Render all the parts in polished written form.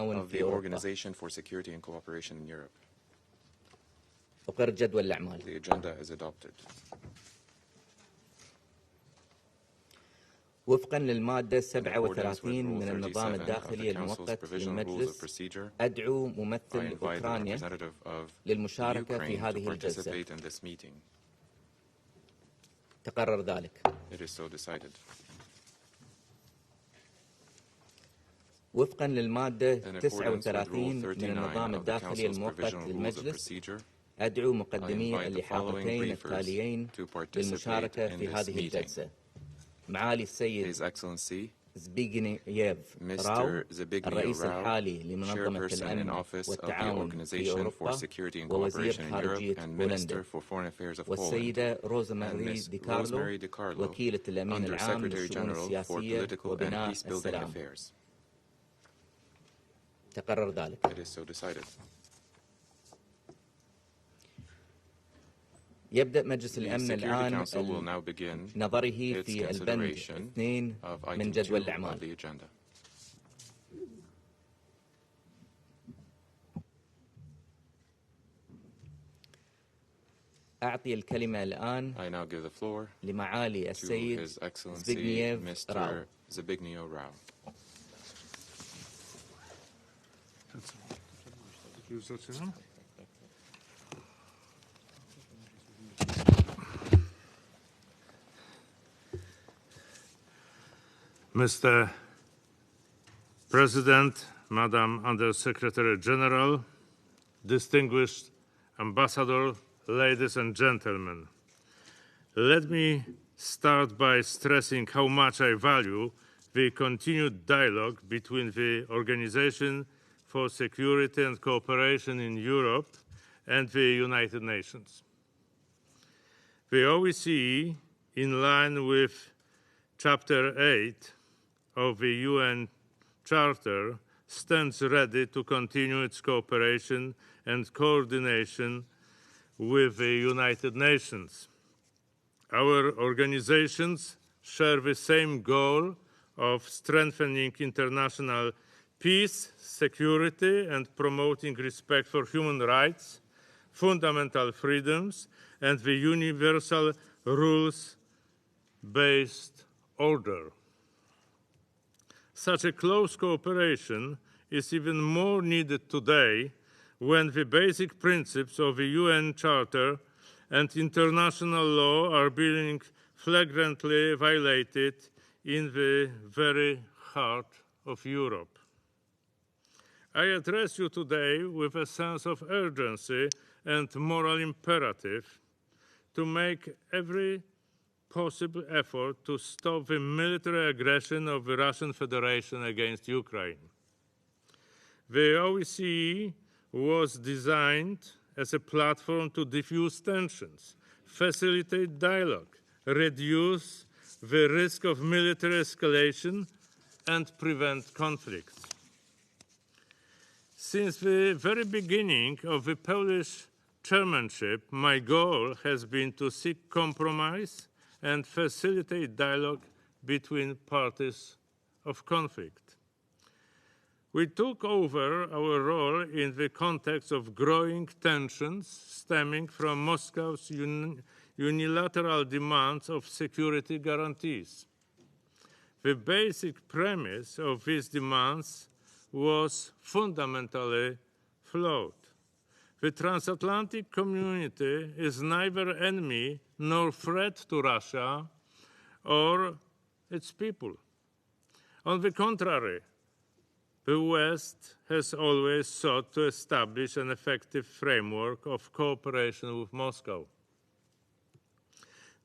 والتعاون of في the أوروبا. Organization for Security and Cooperation in Europe. أقر جدول الأعمال. The agenda is adopted. وفقا للمادة 37 من النظام الداخلي المؤقت للمجلس أدعو ممثل أوكرانيا للمشاركة في هذه الجلسة. تقرر ذلك. وفقا للمادة 39 من النظام الداخلي المؤقت للمجلس أدعو مقدمي اللحاقتين التاليين للمشاركة في هذه الجلسة: معالي السيد زبيغنييف راو الرئيس الحالي لمنظمة الأمن والتعاون في أوروبا ووزير خارجية بولندا، والسيدة روزماري دي كارلو وكيلة الأمين العام للشؤون السياسية وبناء السلام. تقرر ذلك. يبدأ مجلس الأمن الآن نظره في البند 2 من جدول الأعمال. أعطي الكلمة الآن لمعالي السيد زبيغنييف راو. Mr. President, Madam Under-Secretary General, distinguished Ambassador, ladies and gentlemen, let me start by stressing how much I value the continued dialogue between the Organization for Security and Cooperation in Europe and the United Nations. The OSCE, in line with Chapter 8 of the UN Charter, stands ready to continue its cooperation and coordination with the United Nations. Our organizations share the same goal of strengthening international peace, security, and promoting respect for human rights, fundamental freedoms, and the universal rules-based order. Such a close cooperation is even more needed today when the basic principles of the UN Charter and international law are being flagrantly violated in the very heart of Europe. I address you today with a sense of urgency and moral imperative to make every possible effort to stop the military aggression of the Russian Federation against Ukraine. The OSCE was designed as a platform to diffuse tensions, facilitate dialogue, reduce the risk of military escalation, and prevent conflicts. Since the very beginning of the Polish chairmanship, my goal has been to seek compromise and facilitate dialogue between parties of conflict. We took over our role in the context of growing tensions stemming from Moscow's unilateral demands of security guarantees. The basic premise of these demands was fundamentally flawed. The transatlantic community is neither enemy nor threat to Russia or its people. On the contrary, the West has always sought to establish an effective framework of cooperation with Moscow.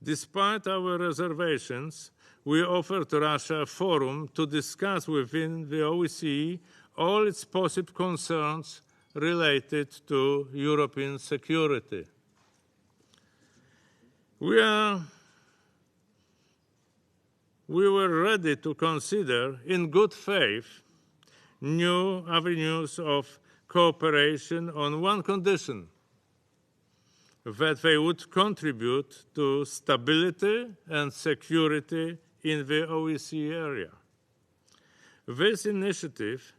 Despite our reservations, we offered Russia a forum to discuss within the OSCE all its possible concerns related to European security. We were ready to consider, in good faith, new avenues of cooperation on one condition: that they would contribute to stability and security in the OSCE area. This initiative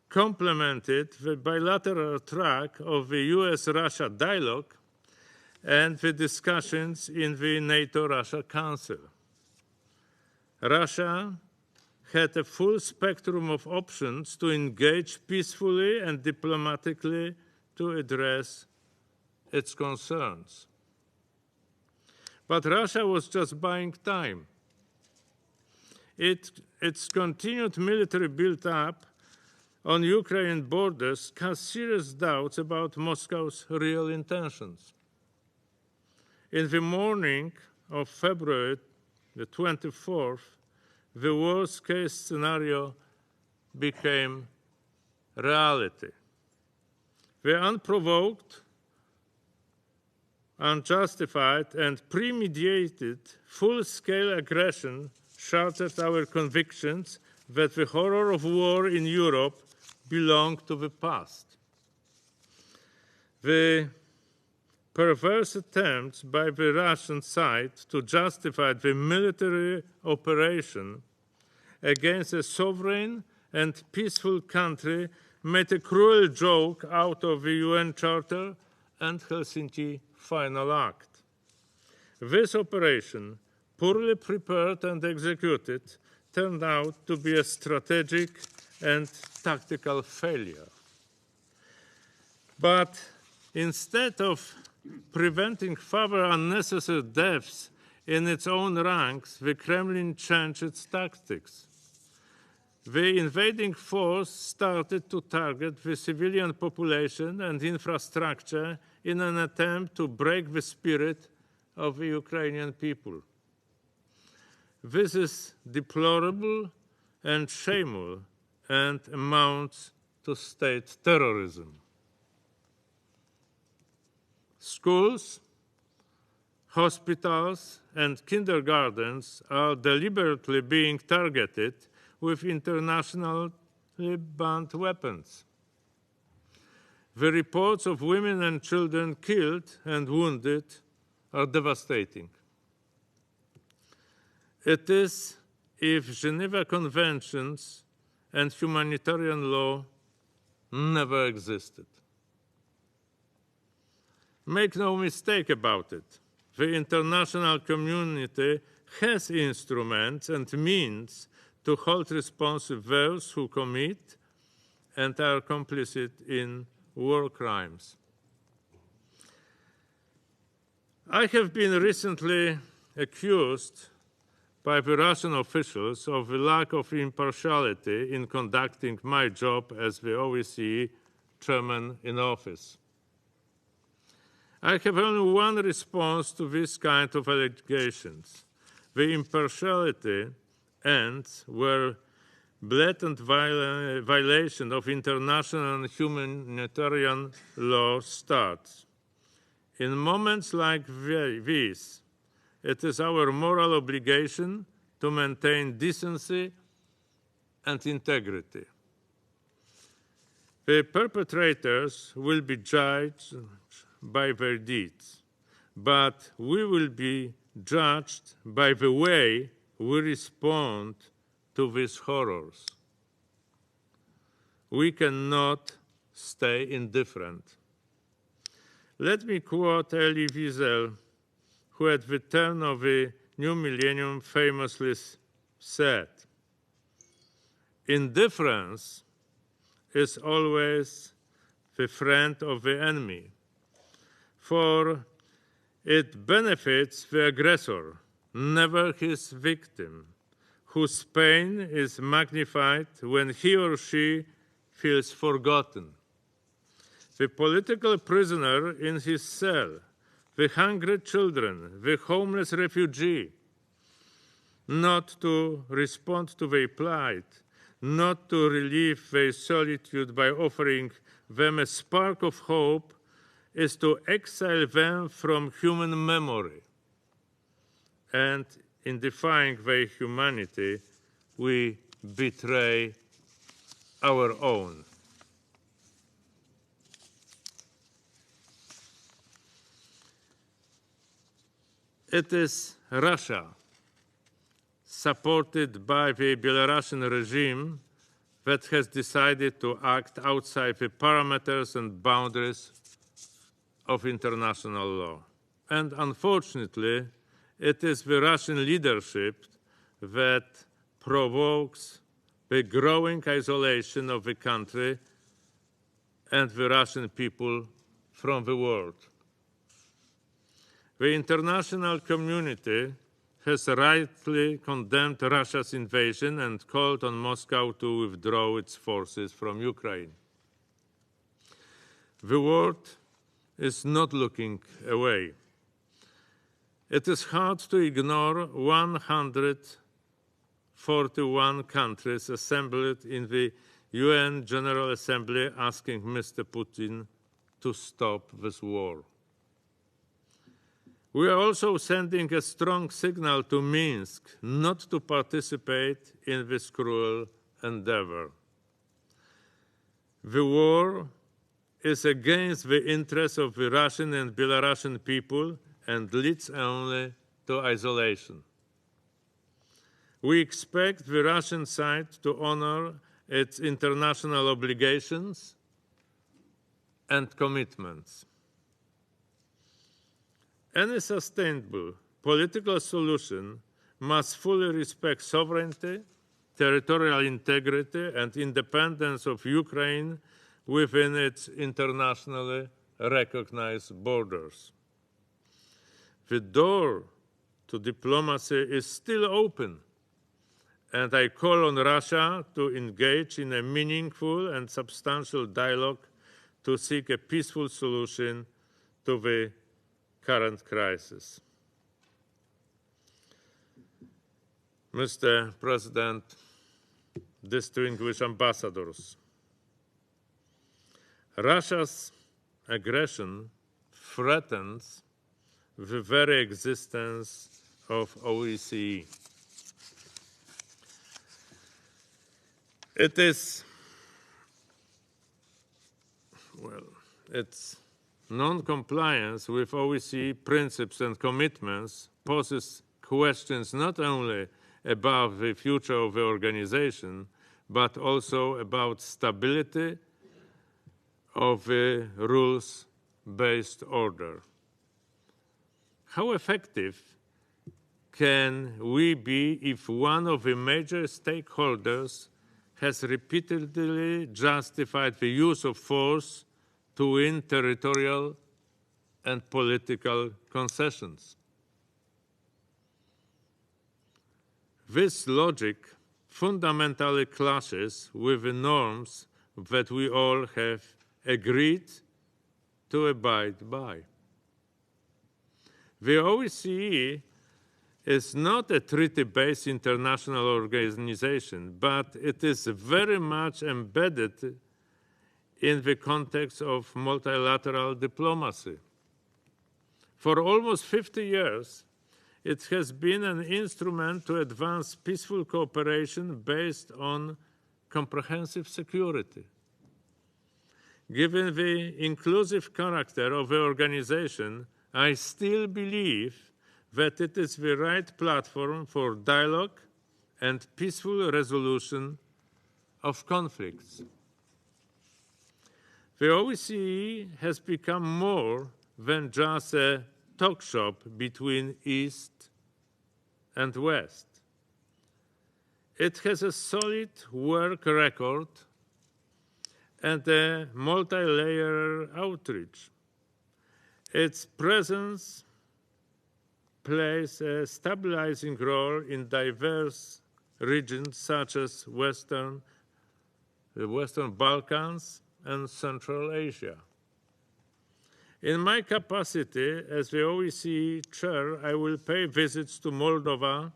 complemented the bilateral track of the US-Russia dialogue and the discussions in the NATO-Russia Council. Russia had a full spectrum of options to engage peacefully and diplomatically to address its concerns. But Russia was just buying time. Its continued military build-up on Ukrainian borders casts serious doubts about Moscow's real intentions. In the morning of February the 24th, the worst-case scenario became reality. The unprovoked, unjustified, and premeditated full-scale aggression shattered our convictions that the horror of war in Europe belonged to the past. The perverse attempts by the Russian side to justify the military operation against a sovereign and peaceful country made a cruel joke out of the UN Charter and Helsinki Final Act. This operation, poorly prepared and executed, turned out to be a strategic and tactical failure. But instead of preventing further unnecessary deaths in its own ranks, the Kremlin changed its tactics. The invading force started to target the civilian population and infrastructure in an attempt to break the spirit of the Ukrainian people. This is deplorable and shameful and amounts to state terrorism. Schools, hospitals, and kindergartens are deliberately being targeted with internationally banned weapons. The reports of women and children killed and wounded are devastating. It is if Geneva Conventions and humanitarian law never existed. Make no mistake about it, the international community has instruments and means to hold responsible those who commit and are complicit in war crimes. I have been recently accused by the Russian officials of the lack of impartiality in conducting my job as the OSCE chairman in office. I have only one response to this kind of allegations. The impartiality ends where blatant violation of international and humanitarian law starts. In moments like these, it is our moral obligation to maintain decency and integrity. The perpetrators will be judged by their deeds, but we will be judged by the way we respond to these horrors. We cannot stay indifferent. Let me quote Elie Wiesel, who at the turn of the new millennium famously said, "Indifference is always the friend of the enemy, for it benefits the aggressor, never his victim, whose pain is magnified when he or she feels forgotten. The political prisoner in his cell, the hungry children, the homeless refugee, not to respond to their plight, not to relieve their solitude by offering them a spark of hope, is to exile them from human memory. And in defying their humanity, we betray our own." It is Russia, supported by the Belarusian regime, that has decided to act outside the parameters and boundaries of international law. And unfortunately, it is the Russian leadership that provokes the growing isolation of the country and the Russian people from the world. The international community has rightly condemned Russia's invasion and called on Moscow to withdraw its forces from Ukraine. The world is not looking away. It is hard to ignore 141 countries assembled in the UN General Assembly asking Mr. Putin to stop this war. We are also sending a strong signal to Minsk not to participate in this cruel endeavor. The war is against the interests of the Russian and Belarusian people and leads only to isolation. We expect the Russian side to honor its international obligations and commitments. Any sustainable political solution must fully respect sovereignty, territorial integrity, and independence of Ukraine within its internationally recognized borders. The door to diplomacy is still open, and I call on Russia to engage in a meaningful and substantial dialogue to seek a peaceful solution to the current crisis. Mr. President, distinguished ambassadors, Russia's aggression threatens the very existence of OSCE. Its non-compliance with OSCE principles and commitments poses questions not only about the future of the organization, but also about stability of the rules-based order. How effective can we be if one of the major stakeholders has repeatedly justified the use of force to win territorial and political concessions? This logic fundamentally clashes with the norms that we all have agreed to abide by. The OSCE is not a treaty-based international organization, but it is very much embedded in the context of multilateral diplomacy. For almost 50 years, it has been an instrument to advance peaceful cooperation based on comprehensive security. Given the inclusive character of the organization, I still believe that it is the right platform for dialogue and peaceful resolution of conflicts. The OSCE has become more than just a talk shop between East and West. It has a solid work record and a multi-layer outreach. Its presence plays a stabilizing role in diverse regions such as the Western Balkans and Central Asia. In my capacity as the OSCE chair, I will pay visits to Moldova,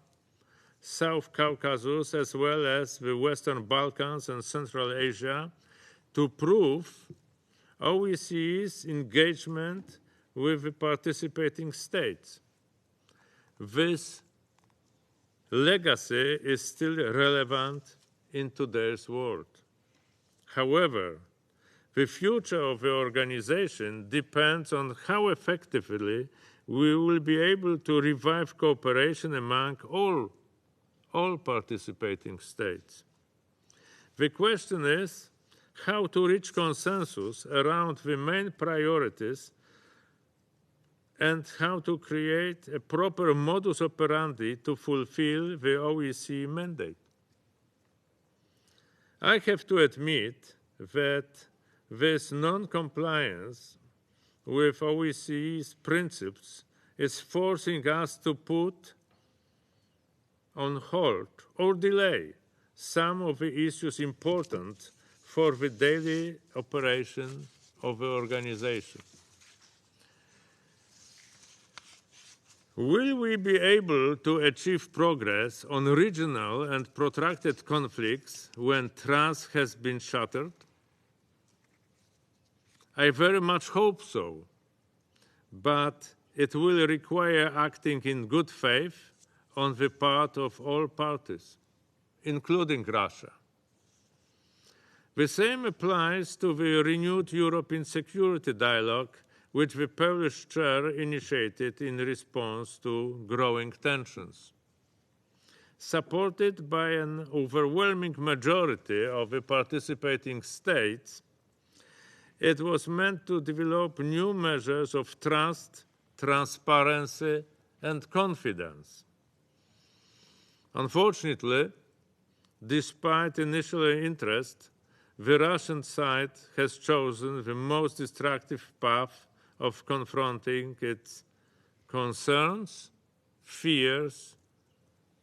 South Caucasus, as well as the Western Balkans and Central Asia to prove OSCE's engagement with the participating states. This legacy is still relevant in today's world. However, the future of the organization depends on how effectively we will be able to revive cooperation among all participating states. The question is how to reach consensus around the main priorities and how to create a proper modus operandi to fulfill the OEC mandate. I have to admit that this non-compliance with OEC's principles is forcing us to put on hold or delay some of the issues important for the daily operation of the organization. Will we be able to achieve progress on regional and protracted conflicts when trust has been shattered? I very much hope so, but it will require acting in good faith on the part of all parties, including Russia. The same applies to the renewed European security dialogue, which the Polish chair initiated in response to growing tensions. Supported by an overwhelming majority of the participating states, it was meant to develop new measures of trust, transparency, and confidence. Unfortunately, despite initial interest, the Russian side has chosen the most destructive path of confronting its concerns, fears,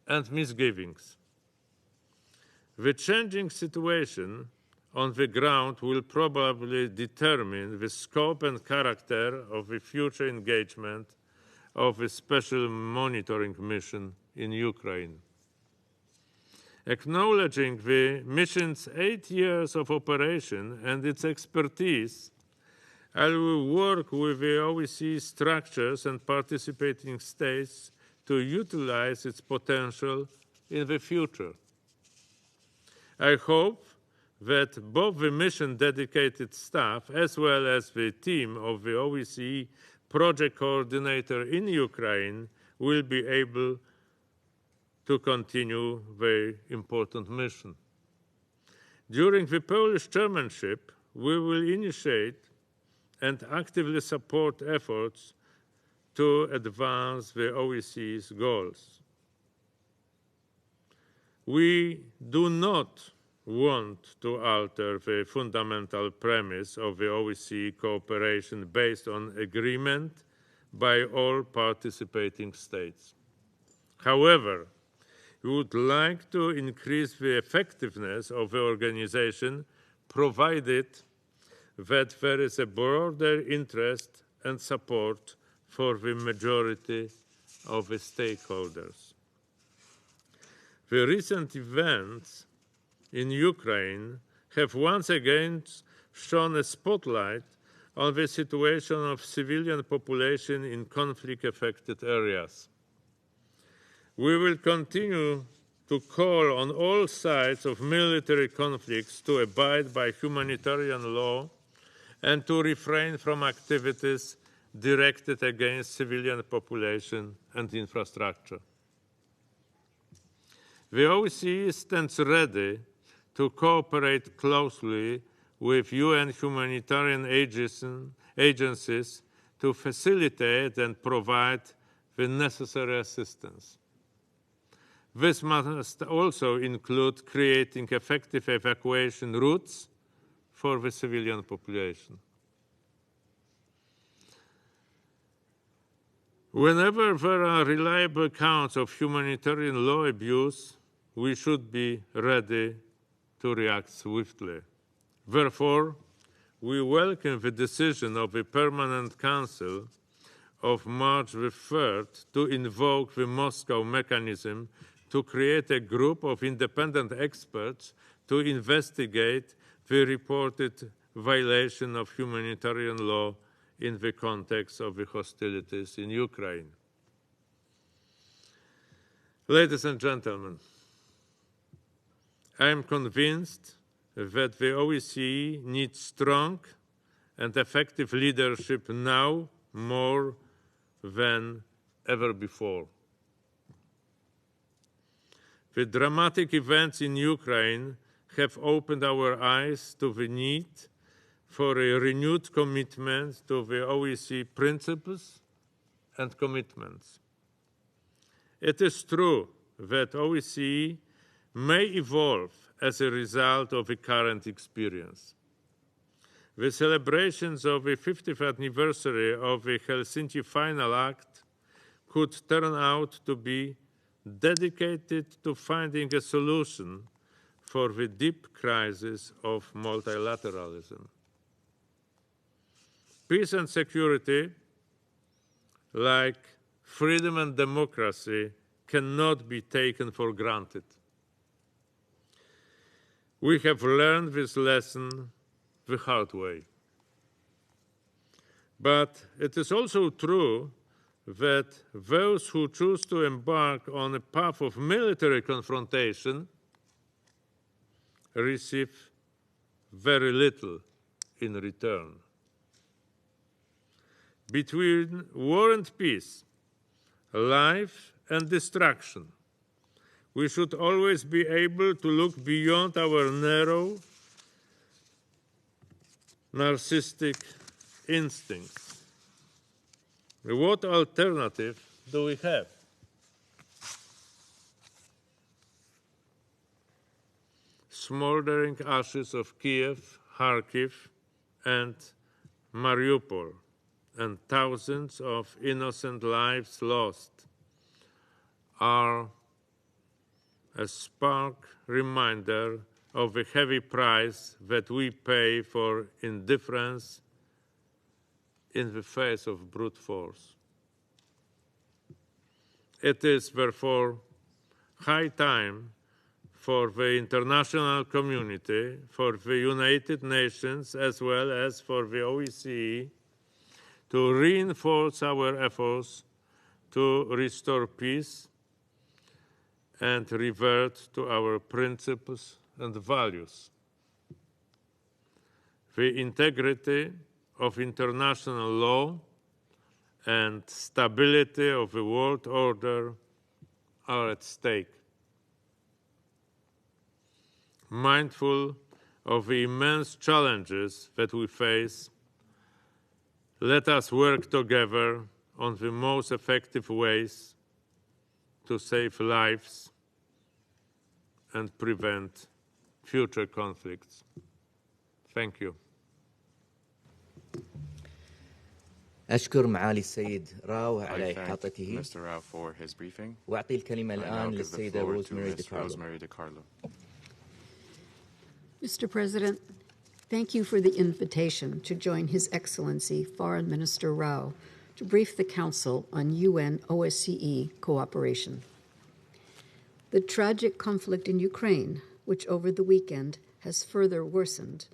and misgivings. The changing situation on the ground will probably determine the scope and character of the future engagement of a special monitoring mission in Ukraine. Acknowledging the mission's 8 years of operation and its expertise, I will work with the OEC structures and participating states to utilize its potential in the future. I hope that both the mission-dedicated staff as well as the team of the OEC project coordinator in Ukraine will be able to continue the important mission. During the Polish chairmanship, we will initiate and actively support efforts to advance the OEC's goals. We do not want to alter the fundamental premise of the OEC cooperation based on agreement by all participating states. However, we would like to increase the effectiveness of the organization, provided that there is a broader interest and support for the majority of the stakeholders. The recent events in Ukraine have once again shone a spotlight on the situation of civilian population in conflict-affected areas. We will continue to call on all sides of military conflicts to abide by humanitarian law and to refrain from activities directed against civilian population and infrastructure. The OEC stands ready to cooperate closely with UN humanitarian agencies to facilitate and provide the necessary assistance. This must also include creating effective evacuation routes for the civilian population. Whenever there are reliable accounts of humanitarian law abuse, we should be ready to react swiftly. Therefore, we welcome the decision of the Permanent Council of March the 3rd to invoke the Moscow mechanism to create a group of independent experts to investigate the reported violation of humanitarian law in the context of the hostilities in Ukraine. Ladies and gentlemen, I am convinced that the OEC needs strong and effective leadership now more than ever before. The dramatic events in Ukraine have opened our eyes to the need for a renewed commitment to the OSCE principles and commitments. It is true that OSCE may evolve as a result of the current experience. The celebrations of the 50th anniversary of the Helsinki Final Act could turn out to be dedicated to finding a solution for the deep crisis of multilateralism. Peace and security, like freedom and democracy, cannot be taken for granted. We have learned this lesson the hard way. But it is also true that those who choose to embark on a path of military confrontation receive very little in return. Between war and peace, life and destruction, we should always be able to look beyond our narrow, narcissistic instincts. What alternative do we have? Smoldering ashes of Kiev, Kharkiv, and Mariupol, and thousands of innocent lives lost are a stark reminder of the heavy price that we pay for indifference in the face of brute force. It is therefore high time for the international community, for the United Nations, as well as for the OSCE, to reinforce our efforts to restore peace and revert to our principles and values. The integrity of international law and stability of the world order are at stake. Mindful of the immense challenges that we face, let us work together on the most effective ways to save lives and prevent future conflicts. Thank you. أشكر معالي السيد راو على I thank إحاطته Mr. Rao for his briefing. وأعطي الكلمة I now الآن give the للسيدة floor to روزماري Ms. ديكارلو. Rosemary DiCarlo. Mr. President, thank you for the invitation to join His Excellency Foreign Minister Rao to brief the Council on UN OSCE cooperation. The tragic conflict in Ukraine, which over the weekend has further worsened,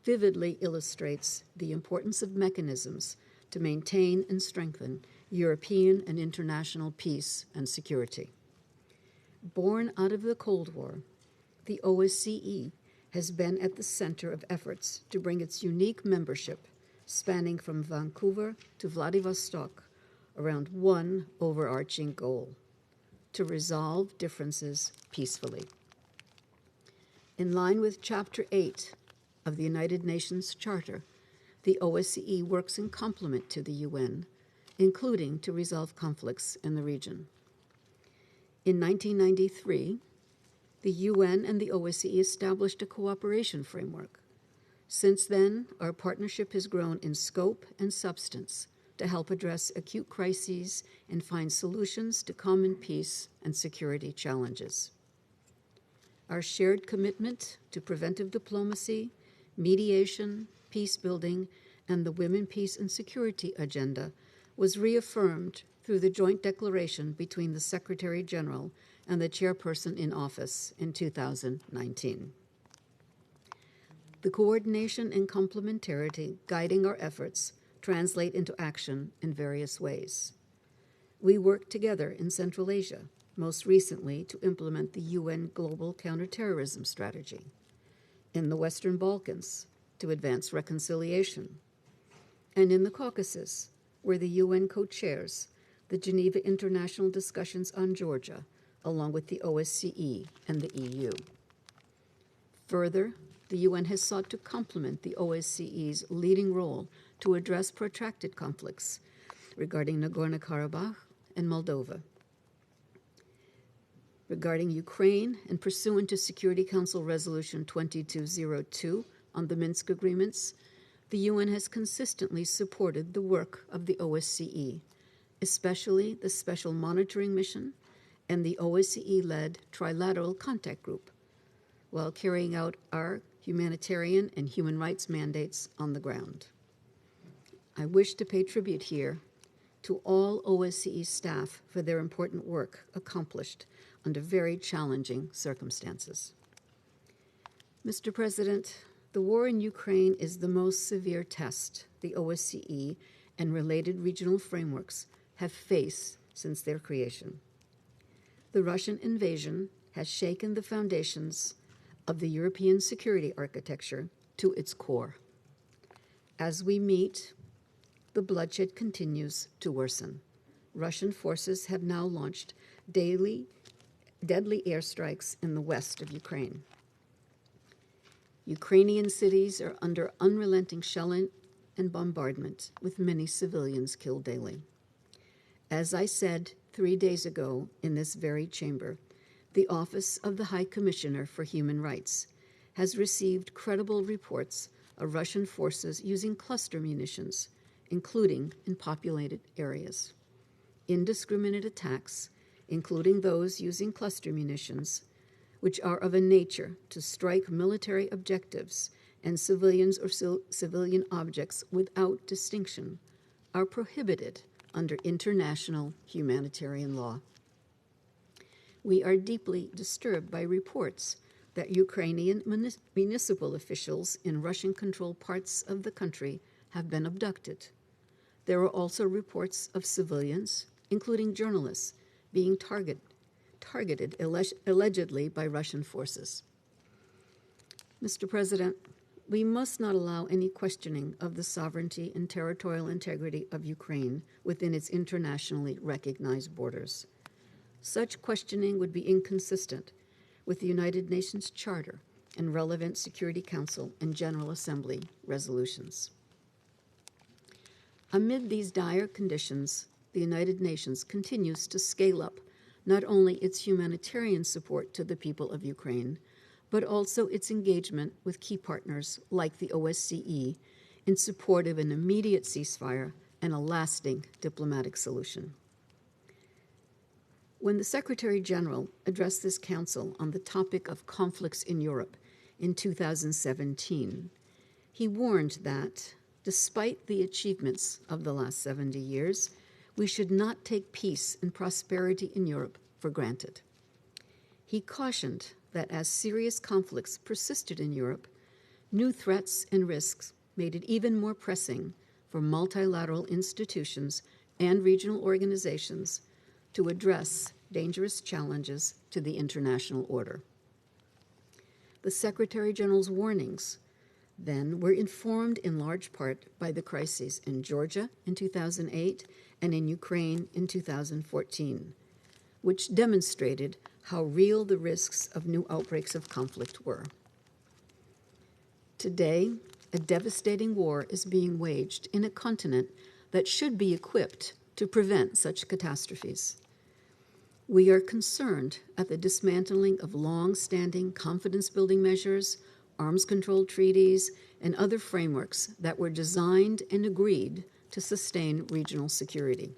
vividly illustrates the importance of mechanisms to maintain and strengthen European and international peace and security. Born out of the Cold War, the OSCE has been at the center of efforts to bring its unique membership, spanning from Vancouver to Vladivostok, around one overarching goal: to resolve differences peacefully. In line with Chapter 8 of the United Nations Charter, the OSCE works in complement to the UN, including to resolve conflicts in the region. In 1993, the UN and the OSCE established a cooperation framework. Since then, our partnership has grown in scope and substance to help address acute crises and find solutions to common peace and security challenges. Our shared commitment to preventive diplomacy, mediation, peace building, and the Women, Peace and Security agenda was reaffirmed through the joint declaration between the Secretary General and the chairperson in office in 2019. The coordination and complementarity guiding our efforts translate into action in various ways. We work together in Central Asia, most recently to implement the UN Global Counterterrorism Strategy, in the Western Balkans to advance reconciliation, and in the Caucasus, where the UN co-chairs the Geneva International Discussions on Georgia, along with the OSCE and the EU. Further, the UN has sought to complement the OSCE's leading role to address protracted conflicts regarding Nagorno-Karabakh and Moldova. Regarding Ukraine, and pursuant to Security Council Resolution 2202 on the Minsk agreements, the UN has consistently supported the work of the OSCE, especially the Special Monitoring Mission and the OSCE-led Trilateral Contact Group, while carrying out our humanitarian and human rights mandates on the ground. I wish to pay tribute here to all OSCE staff for their important work accomplished under very challenging circumstances. Mr. President, the war in Ukraine is the most severe test the OSCE and related regional frameworks have faced since their creation. The Russian invasion has shaken the foundations of the European security architecture to its core. As we meet, the bloodshed continues to worsen. Russian forces have now launched deadly airstrikes in the west of Ukraine. Ukrainian cities are under unrelenting shelling and bombardment, with many civilians killed daily. As I said 3 days ago in this very chamber, the Office of the High Commissioner for Human Rights has received credible reports of Russian forces using cluster munitions, including in populated areas. Indiscriminate attacks, including those using cluster munitions, which are of a nature to strike military objectives and civilians or civilian objects without distinction, are prohibited under international humanitarian law. We are deeply disturbed by reports that Ukrainian municipal officials in Russian-controlled parts of the country have been abducted. There are also reports of civilians, including journalists, being targeted allegedly by Russian forces. Mr. President, we must not allow any questioning of the sovereignty and territorial integrity of Ukraine within its internationally recognized borders. Such questioning would be inconsistent with the United Nations Charter and relevant Security Council and General Assembly resolutions. Amid these dire conditions, the United Nations continues to scale up not only its humanitarian support to the people of Ukraine, but also its engagement with key partners like the OSCE in support of an immediate ceasefire and a lasting diplomatic solution. When the Secretary General addressed this Council on the topic of conflicts in Europe in 2017, he warned that, despite the achievements of the last 70 years, we should not take peace and prosperity in Europe for granted. He cautioned that as serious conflicts persisted in Europe, new threats and risks made it even more pressing for multilateral institutions and regional organizations to address dangerous challenges to the international order. The Secretary General's warnings then were informed in large part by the crises in Georgia in 2008 and in Ukraine in 2014, which demonstrated how real the risks of new outbreaks of conflict were. Today, a devastating war is being waged in a continent that should be equipped to prevent such catastrophes. We are concerned at the dismantling of long-standing confidence-building measures, arms control treaties, and other frameworks that were designed and agreed to sustain regional security.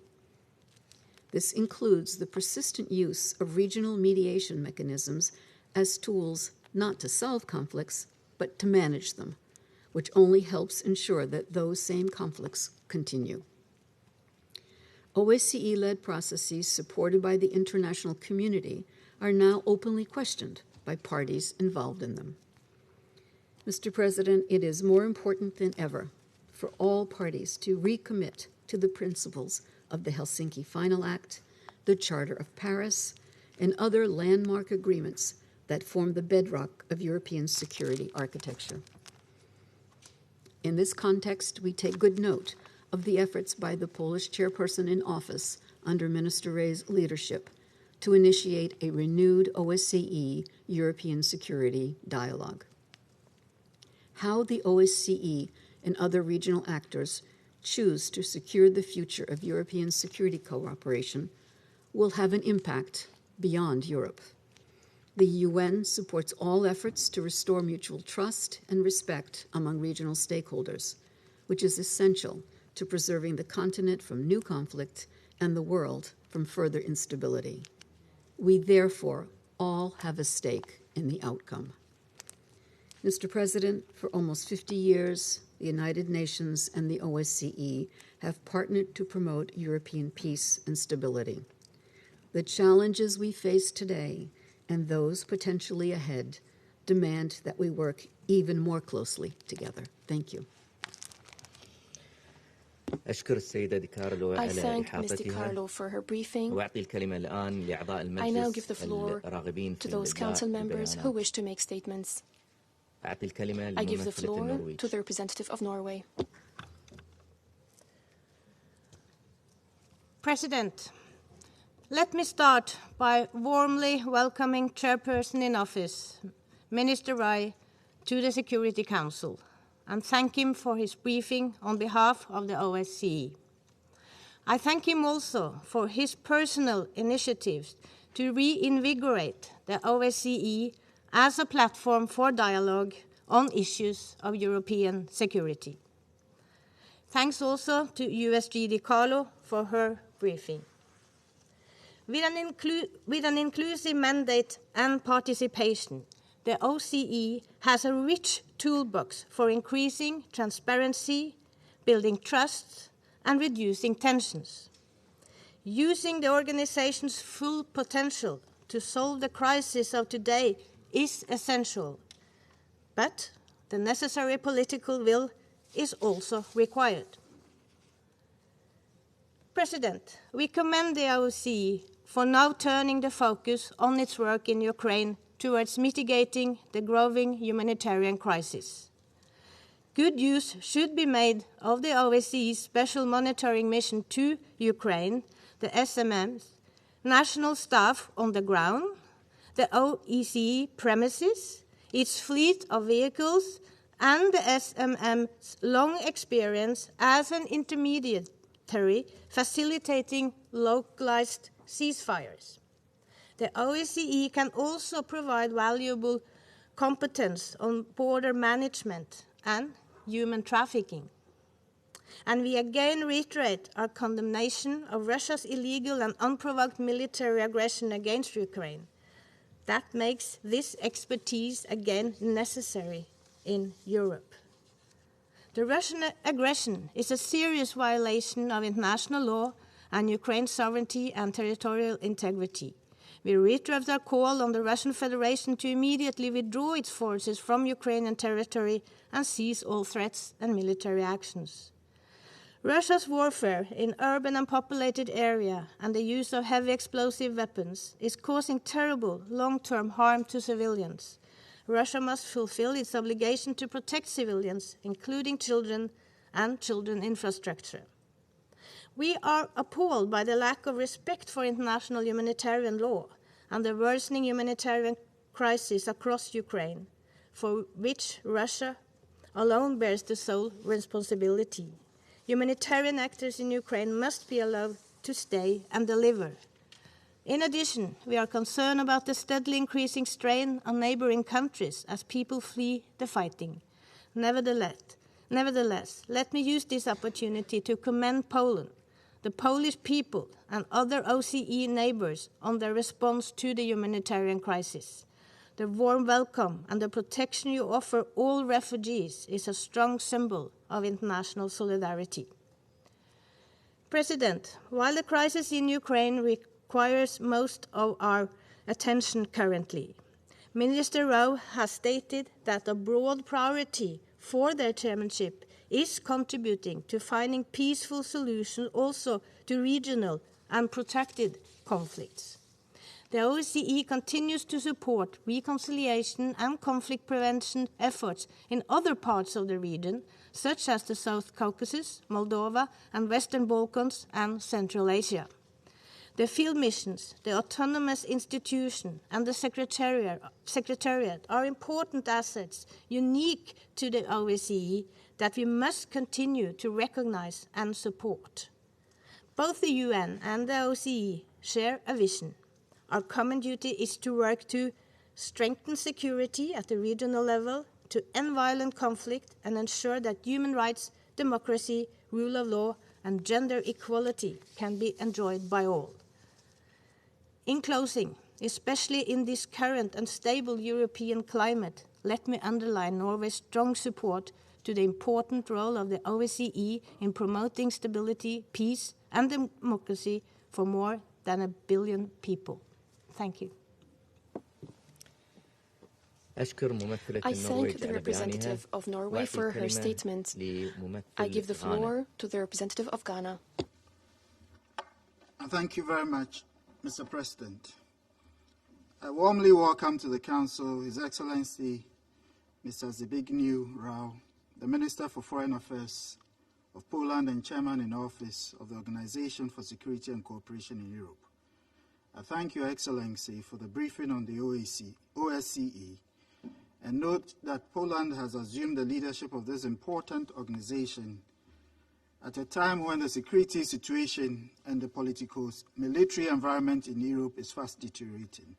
This includes the persistent use of regional mediation mechanisms as tools not to solve conflicts, but to manage them, which only helps ensure that those same conflicts continue. OSCE-led processes supported by the international community are now openly questioned by parties involved in them. Mr. President, it is more important than ever for all parties to recommit to the principles of the Helsinki Final Act, the Charter of Paris, and other landmark agreements that form the bedrock of European security architecture. In this context, we take good note of the efforts by the Polish chairperson in office under Minister Ray's leadership to initiate a renewed OSCE European security dialogue. how the OSCE and other regional actors choose to secure the future of European security cooperation will have an impact beyond Europe. The UN supports all efforts to restore mutual trust and respect among regional stakeholders, which is essential to preserving the continent from new conflict and the world from further instability. We therefore all have a stake in the outcome. Mr. President, for almost 50 years, the United Nations and the OSCE have partnered to promote European peace and stability. The challenges we face today and those potentially ahead demand that we work even more closely together. Thank you. أشكر السيدة دي كارلو على إحاطتها for her briefing. وأعطي الكلمة الآن لأعضاء المجلس I now give the floor الراغبين to those council members who wish to make statements. أعطي الكلمة I give the لممثلة floor النرويج. to the representative of Norway. President, let me start by warmly welcoming Chairperson in Office, Minister Rai, to the Security Council, and thank him for his briefing on behalf of the OSCE. I thank him also for his personal initiatives to reinvigorate the OSCE as a platform for dialogue on issues of European security. Thanks also to USG Di Carlo for her briefing. With an inclusive mandate and participation, the OSCE has a rich toolbox for increasing transparency, building trust, and reducing tensions. Using the organization's full potential to solve the crisis of today is essential, but the necessary political will is also required. President, we commend the OSCE for now turning the focus on its work in Ukraine towards mitigating the growing humanitarian crisis. Good use should be made of the OSCE's Special Monitoring Mission to Ukraine, the SMM's national staff on the ground, the OSCE premises, its fleet of vehicles, and the SMM's long experience as an intermediary facilitating localized ceasefires. The OSCE can also provide valuable competence on border management and human trafficking. And we again reiterate our condemnation of Russia's illegal and unprovoked military aggression against Ukraine. That makes this expertise again necessary in Europe. The Russian aggression is a serious violation of international law and Ukraine's sovereignty and territorial integrity. We reiterate our call on the Russian Federation to immediately withdraw its forces from Ukrainian territory and cease all threats and military actions. Russia's warfare in urban and populated areas and the use of heavy explosive weapons is causing terrible long-term harm to civilians. Russia must fulfill its obligation to protect civilians, including children and children's infrastructure. We are appalled by the lack of respect for international humanitarian law and the worsening humanitarian crisis across Ukraine, for which Russia alone bears the sole responsibility. Humanitarian actors in Ukraine must be allowed to stay and deliver. In addition, we are concerned about the steadily increasing strain on neighboring countries as people flee the fighting. Nevertheless, let me use this opportunity to commend Poland, the Polish people, and other OSCE neighbors on their response to the humanitarian crisis. The warm welcome and the protection you offer all refugees is a strong symbol of international solidarity. President, while the crisis in Ukraine requires most of our attention currently, Minister Rau has stated that a broad priority for their chairmanship is contributing to finding peaceful solutions also to regional and protracted conflicts. The OSCE continues to support reconciliation and conflict prevention efforts in other parts of the region, such as the South Caucasus, Moldova, and Western Balkans and Central Asia. The field missions, the autonomous institution, and the secretariat are important assets unique to the OSCE that we must continue to recognize and support. Both the UN and the OSCE share a vision. Our common duty is to work to strengthen security at the regional level, to end violent conflict, and ensure that human rights, democracy, rule of law, and gender equality can be enjoyed by all. In closing, especially in this current unstable European climate, let me underline Norway's strong support to the important role of the OSCE in promoting stability, peace, and democracy for more than 1 billion people. Thank you. I thank the representative of Norway for her statement. I give the floor to the representative of Ghana. Thank you very much, Mr. President. I warmly welcome to the Council His Excellency Mr. Zbigniew Rau, the Minister for Foreign Affairs of Poland and Chairman in Office of the Organization for Security and Cooperation in Europe. I thank Your Excellency for the briefing on the OSCE and note that Poland has assumed the leadership of this important organization at a time when the security situation and the political military environment in Europe is fast deteriorating.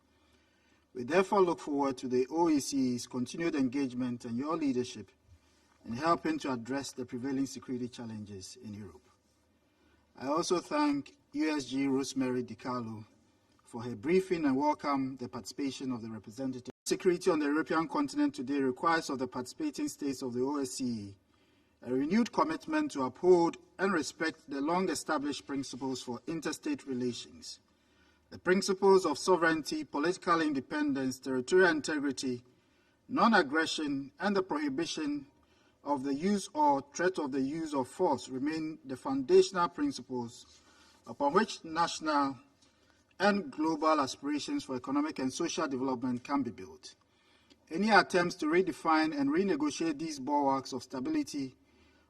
We therefore look forward to the OSCE's continued engagement and your leadership in helping to address the prevailing security challenges in Europe. I also thank USG Rosemary DiCarlo for her briefing and welcome the participation of the representative. Security on the European continent today requires of the participating states of the OSCE a renewed commitment to uphold and respect the long-established principles for interstate relations. The principles of sovereignty, political independence, territorial integrity, non-aggression, and the prohibition of the use or threat of the use of force remain the foundational principles upon which national and global aspirations for economic and social development can be built. Any attempts to redefine and renegotiate these bulwarks of stability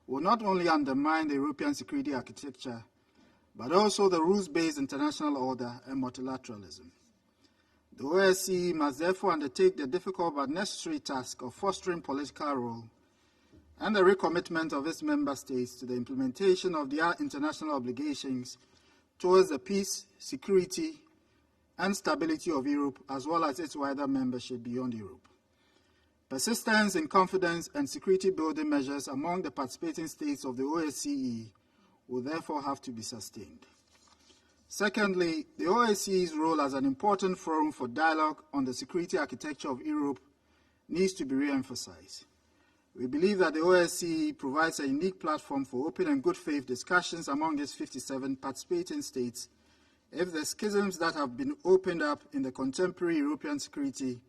will not only undermine the European security architecture, but also the rules-based international order and multilateralism. The OSCE must therefore undertake the difficult but necessary task of fostering political rule and the recommitment of its member states to the implementation of their international obligations towards the peace, security, and stability of Europe, as well as its wider membership beyond Europe. Persistence in confidence and security-building measures among the participating states of the OSCE will therefore have to be sustained. Secondly, the OSCE's role as an important forum for dialogue on the security architecture of Europe needs to be re-emphasized. We believe that the OSCE provides a unique platform for open and good faith discussions among its 57 participating states if the schisms that have been opened up in the contemporary European security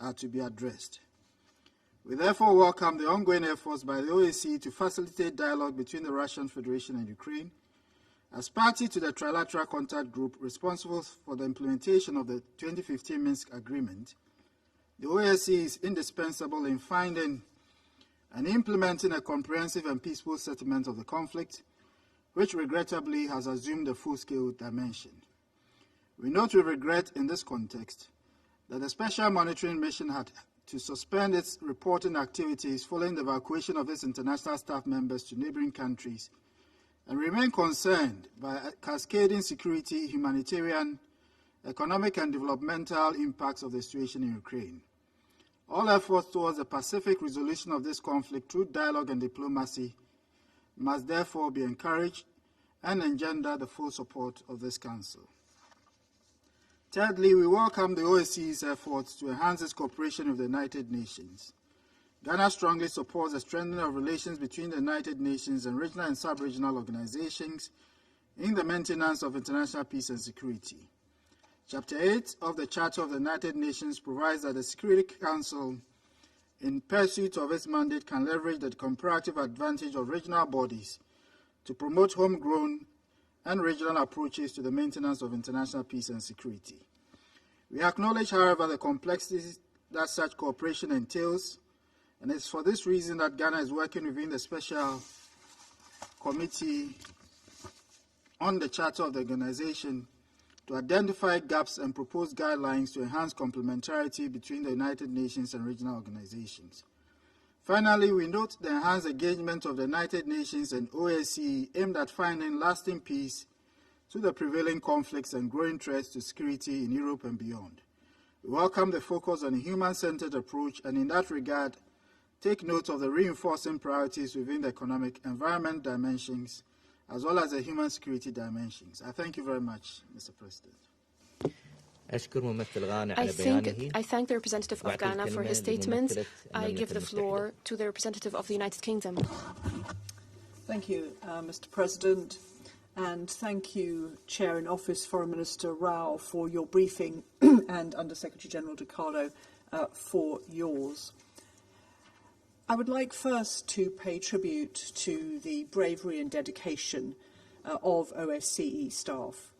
are to be addressed. We therefore welcome the ongoing efforts by the OSCE to facilitate dialogue between the Russian Federation and Ukraine. As party to the Trilateral Contact Group responsible for the implementation of the 2015 Minsk Agreement, the OSCE is indispensable in finding and implementing a comprehensive and peaceful settlement of the conflict, which regrettably has assumed a full-scale dimension. We note with regret in this context that the Special Monitoring Mission had to suspend its reporting activities following the evacuation of its international staff members to neighboring countries and remain concerned by cascading security, humanitarian, economic, and developmental impacts of the situation in Ukraine. All efforts towards a pacific resolution of this conflict through dialogue and diplomacy must therefore be encouraged and engender the full support of this Council. Thirdly, we welcome the OSCE's efforts to enhance its cooperation with the United Nations. Ghana strongly supports the strengthening of relations between the United Nations and regional and sub-regional organizations in the maintenance of international peace and security. Chapter 8 of the Charter of the United Nations provides that the Security Council, in pursuit of its mandate, can leverage the comparative advantage of regional bodies to promote homegrown and regional approaches to the maintenance of international peace and security. We acknowledge, however, the complexities that such cooperation entails, and it's for this reason that Ghana is working within the Special Committee on the Charter of the Organization to identify gaps and propose guidelines to enhance complementarity between the United Nations and regional organizations. Finally, we note the enhanced engagement of the United Nations and OSCE aimed at finding lasting peace to the prevailing conflicts and growing threats to security in Europe and beyond. We welcome the focus on a human-centered approach and in that regard, take note of the reinforcing priorities within the economic environment dimensions as well as the human security dimensions. I thank you very much, Mr. President. I thank the representative of Ghana for his statement. I give the floor to the representative of the United Kingdom. Thank you, Mr. President, and thank you, Chair in Office Foreign Minister Rao, for your briefing and Under Secretary General DiCarlo for yours. I would like first to pay tribute to the bravery and dedication of OSCE staff,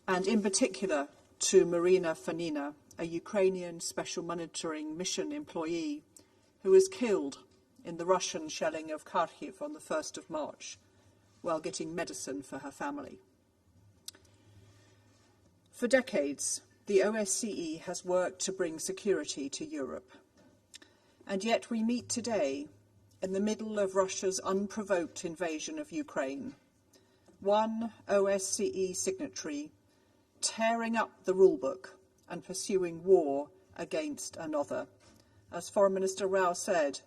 and in particular to Marina Fanina, a Ukrainian Special Monitoring Mission employee who was killed in the Russian shelling of Kharkiv on the 1st of March while getting medicine for her family. For decades, the OSCE has worked to bring security to Europe. And yet we meet today in the middle of Russia's unprovoked invasion of Ukraine, one OSCE signatory tearing up the rulebook and pursuing war against another, as Foreign Minister Rao said,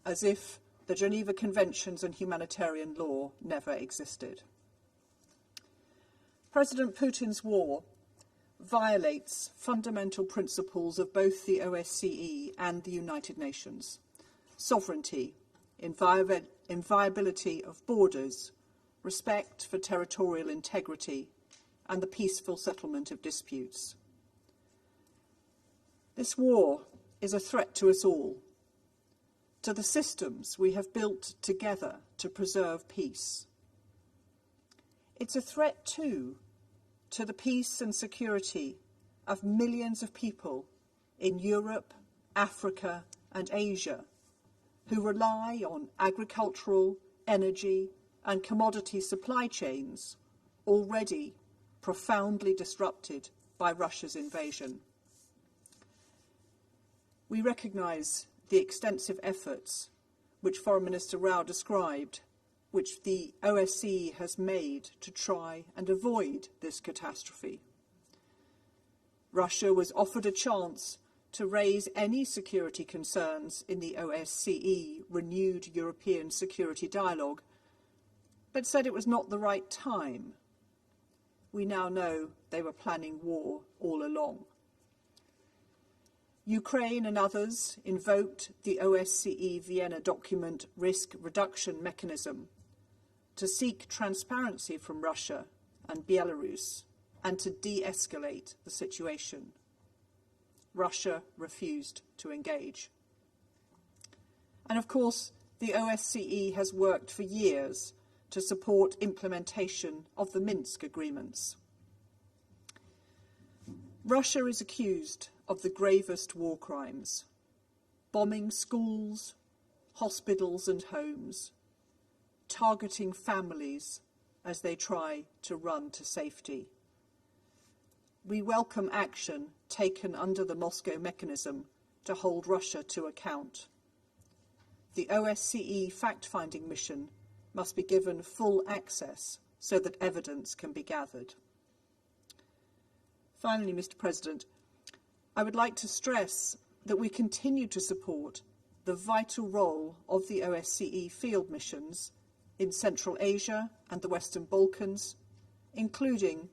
as if the Geneva Conventions and humanitarian law never existed. President Putin's war violates fundamental principles of both the OSCE and the United Nations: sovereignty, inviolability of borders, respect for territorial integrity, and the peaceful settlement of disputes. This war is a threat to us all, to the systems we have built together to preserve peace. It's a threat, too, to the peace and security of millions of people in Europe, Africa, and Asia who rely on agricultural, energy, and commodity supply chains already profoundly disrupted by Russia's invasion. We recognise the extensive efforts which Foreign Minister Rao described, which the OSCE has made to try and avoid this catastrophe. Russia was offered a chance to raise any security concerns in the OSCE renewed European security dialogue, but said it was not the right time. We now know they were planning war all along. Ukraine and others invoked the OSCE Vienna document risk reduction mechanism to seek transparency from Russia and Belarus and to de-escalate the situation. Russia refused to engage. And of course, the OSCE has worked for years to support implementation of the Minsk agreements. Russia is accused of the gravest war crimes: bombing schools, hospitals and homes, targeting families as they try to run to safety. We welcome action taken under the Moscow mechanism to hold Russia to account. The OSCE fact-finding mission must be given full access so that evidence can be gathered. Finally, Mr. President, I would like to stress that we continue to support the vital role of the OSCE field missions in Central Asia and the Western Balkans, including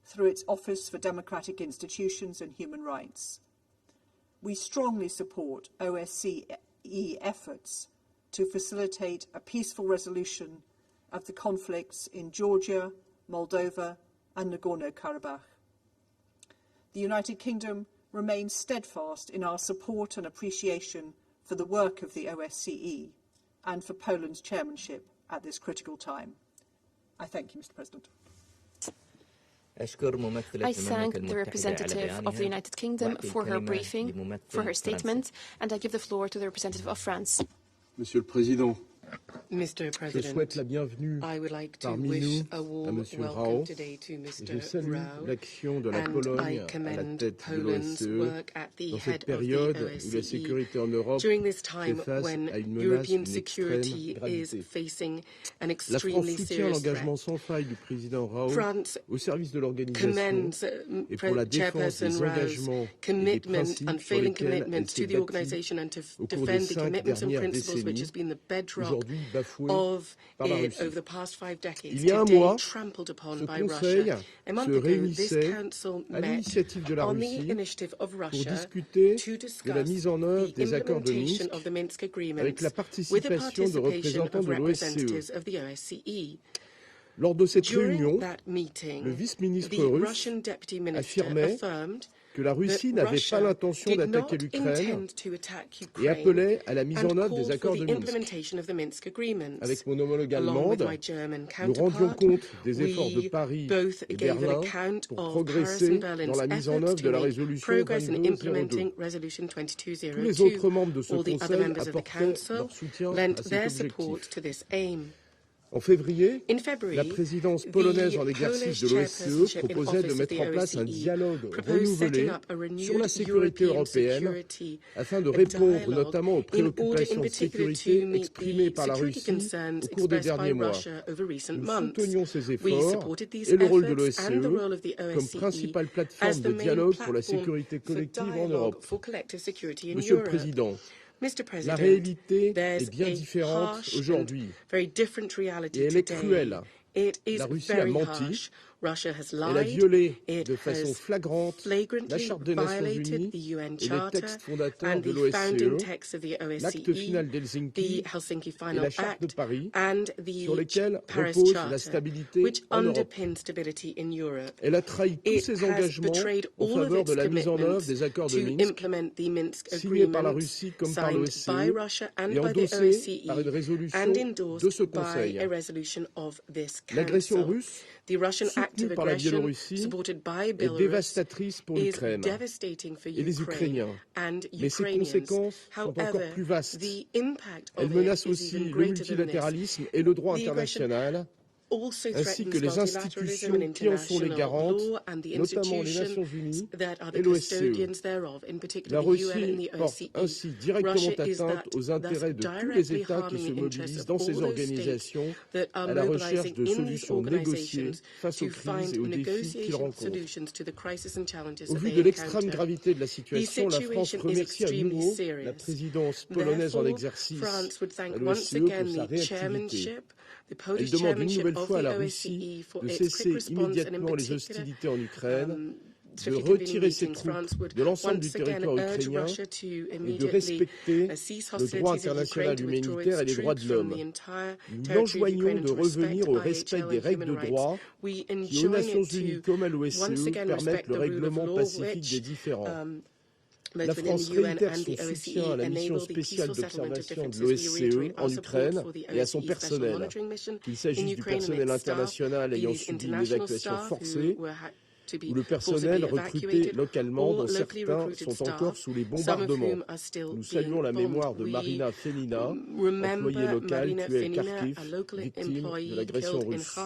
through its Office for Democratic Institutions and Human Rights. We strongly support OSCE efforts to facilitate a peaceful resolution of the conflicts in Georgia, Moldova, and Nagorno-Karabakh. The United Kingdom remains steadfast in our support and appreciation for the work of the OSCE and for Poland's chairmanship at this critical time. I thank you, Mr. President. I thank the representative of the United Kingdom for her briefing, for her statement, and I give the floor to the representative of France. Monsieur le Président, Mr. Je souhaite la bienvenue parmi nous à M. Rao et je salue l'action de la Pologne à la tête de l'OSCE dans cette période où la sécurité en Europe fait face à une menace d'une extrême gravité. La France soutient l'engagement sans faille du président Rao au service de l'organisation et pour la défense des engagements et des principes sur lesquels elle s'est bâtie au cours des 5 dernières décennies, aujourd'hui bafouée par la Russie. Il y a un mois, ce Conseil se réunissait à l'initiative de la Russie pour discuter de la mise en œuvre des accords de Minsk avec la participation de représentants de l'OSCE. Lors de cette réunion, le vice-ministre russe affirmait que la Russie n'avait pas l'intention d'attaquer l'Ukraine et appelait à la mise en œuvre des accords de Minsk. Avec mon homologue allemande, nous rendions compte des efforts de Paris et Berlin pour progresser dans la mise en œuvre de la résolution 2202. Tous les autres membres de ce Conseil apportaient leur soutien à cet objectif. En février, la présidence polonaise en exercice de l'OSCE proposait de mettre en place un dialogue renouvelé sur la sécurité européenne afin de répondre notamment aux préoccupations de sécurité exprimées par la Russie au cours des derniers mois. Nous soutenions ces efforts et le rôle de l'OSCE comme principale plateforme de dialogue pour la sécurité collective en Europe. Monsieur le Président, la réalité est bien différente aujourd'hui et elle est cruelle. La Russie a menti, elle a violé de façon flagrante la Charte des Nations Unies et les textes fondateurs de l'OSCE, l'acte final d'Helsinki et la Charte de Paris, sur lesquels repose la stabilité en Europe. Elle a trahi tous ses engagements en faveur de la mise en œuvre des accords de Minsk, signés par la Russie comme par l'OSCE et endossés par une résolution de ce Conseil. L'agression russe, soutenue par la Biélorussie, est dévastatrice pour l'Ukraine et les Ukrainiens. Mais ses conséquences sont encore plus vastes. Elle menace aussi le multilatéralisme et le droit international, ainsi que les institutions qui en sont les garantes, notamment les Nations Unies et l'OSCE. La Russie porte ainsi directement atteinte aux intérêts de tous les États qui se mobilisent dans ces organisations à la recherche de solutions négociées face aux crises et aux défis qu'ils rencontrent. Au vu de l'extrême gravité de la situation, la France remercie à nouveau la présidence polonaise en exercice à l'OSCE pour sa réactivité. Elle demande une nouvelle fois à la Russie de cesser immédiatement les hostilités en Ukraine, de retirer ses troupes de l'ensemble du territoire ukrainien et de respecter le droit international humanitaire et les droits de l'homme. Nous l'enjoignons de revenir au respect des règles de droit qui, aux Nations Unies comme à l'OSCE, permettent le règlement pacifique des différends. La France réitère son soutien à la mission spéciale d'observation de l'OSCE en Ukraine et à son personnel, qu'il s'agisse du personnel international ayant subi une évacuation forcée ou le personnel recruté localement, dont certains sont encore sous les bombardements. Nous saluons la mémoire de Marina Fenina, employée locale tuée à Kharkiv, victime de l'agression russe.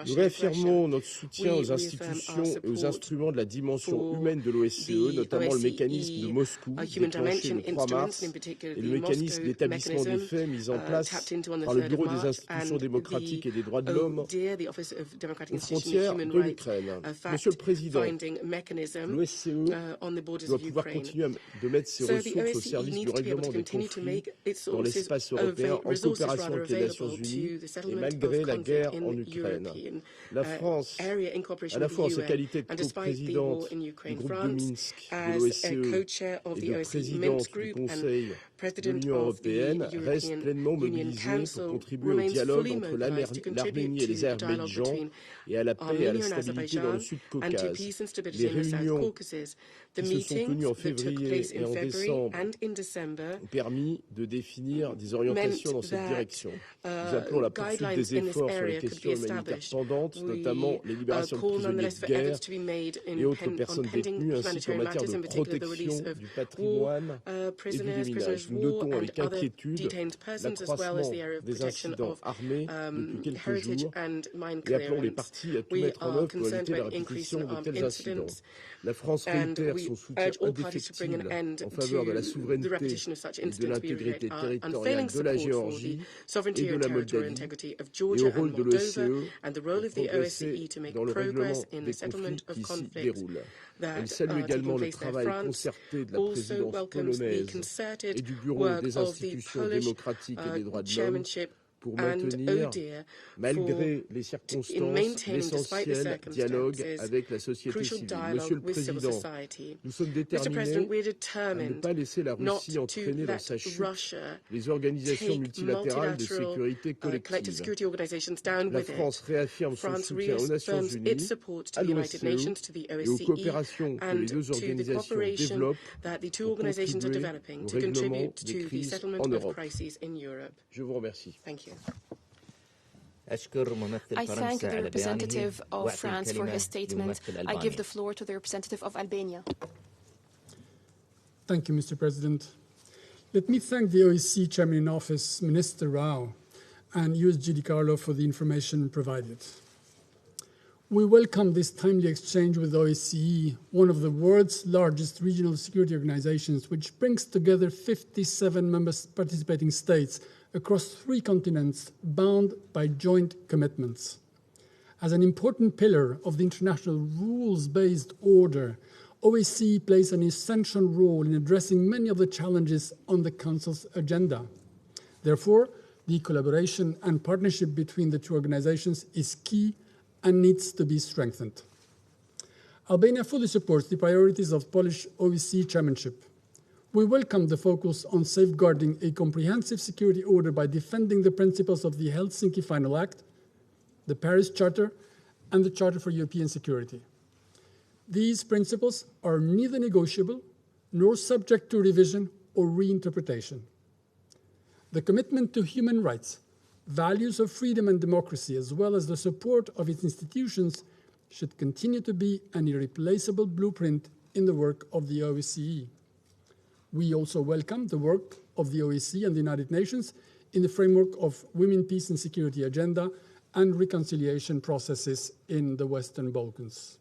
Nous réaffirmons notre soutien aux institutions et aux instruments de la dimension humaine de l'OSCE, notamment le mécanisme de Moscou, déclenché le 3 mars, et le mécanisme d'établissement des faits mis en place par le Bureau des institutions démocratiques et des droits de l'homme aux frontières de l'Ukraine. Monsieur le Président, l'OSCE doit pouvoir continuer de mettre ses ressources au service du règlement des conflits dans l'espace européen en coopération avec les Nations Unies et malgré la guerre en Ukraine. La France, à la fois en sa qualité de coprésidente du groupe de Minsk de l'OSCE et de présidente du Conseil de l'Union européenne, reste pleinement mobilisée pour contribuer au dialogue entre l'Arménie et les Azerbaïdjan et à la paix et à la stabilité dans le Sud-Caucase. Les réunions qui se sont tenues en février et en décembre ont permis de définir des orientations dans cette direction. Nous appelons la poursuite des efforts sur les questions humanitaires pendantes, notamment les libérations de prisonniers de guerre et autres personnes détenues, ainsi qu'en matière de protection du patrimoine et du déminage. of war and other detained persons, as well as the area of protection of heritage and mine clearance. We are concerned about the increase in armed incidents, and we urge all parties to bring an end to the repetition of such incidents. We reiterate our unfailing support for the sovereignty and territorial integrity of Georgia and Moldova, and the role of the OSCE to make progress in the settlement of conflicts that are taking place there. France also welcomes the concerted work of the Polish chairmanship and ODIHR in maintaining, despite the circumstances, crucial dialogue with civil society. Mr. President, we are determined not to let Russia take multilateral collective security organizations down with it. France reaffirms its support to the United Nations, to the OSCE, and to the cooperation that the two organizations are developing to contribute to the settlement of crises in Europe. Thank you. I thank the representative of France for his statement. I give the floor to the representative of Albania. Thank you, Mr. President. Let me thank the OSCE Chairman in Office, Minister Rao, and USG DiCarlo for the information provided. We welcome this timely exchange with OSCE, one of the world's largest regional security organizations, which brings together 57 participating states across 3 continents bound by joint commitments. As an important pillar of the international rules-based order, OSCE plays an essential role in addressing many of the challenges on the Council's agenda. Therefore, the collaboration and partnership between the two organizations is key and needs to be strengthened. Albania fully supports the priorities of Polish OSCE chairmanship. We welcome the focus on safeguarding a comprehensive security order by defending the principles of the Helsinki Final Act, the Paris Charter, and the Charter for European Security. These principles are neither negotiable nor subject to revision or reinterpretation. The commitment to human rights, values of freedom and democracy, as well as the support of its institutions, should continue to be an irreplaceable blueprint in the work of the OSCE. We also welcome the work of the OSCE and the United Nations in the framework of Women, Peace and Security Agenda and reconciliation processes in the Western Balkans.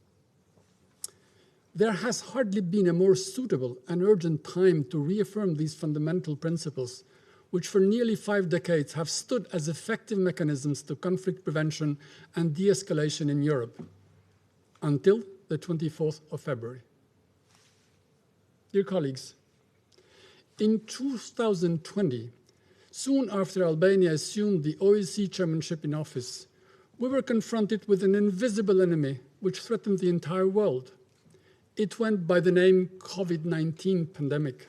There has hardly been a more suitable and urgent time to reaffirm these fundamental principles, which for nearly 5 decades have stood as effective mechanisms to conflict prevention and de-escalation in Europe, until the 24th of February. Dear colleagues, in 2020, soon after Albania assumed the OSCE chairmanship in office, we were confronted with an invisible enemy which threatened the entire world. It went by the name COVID-19 pandemic.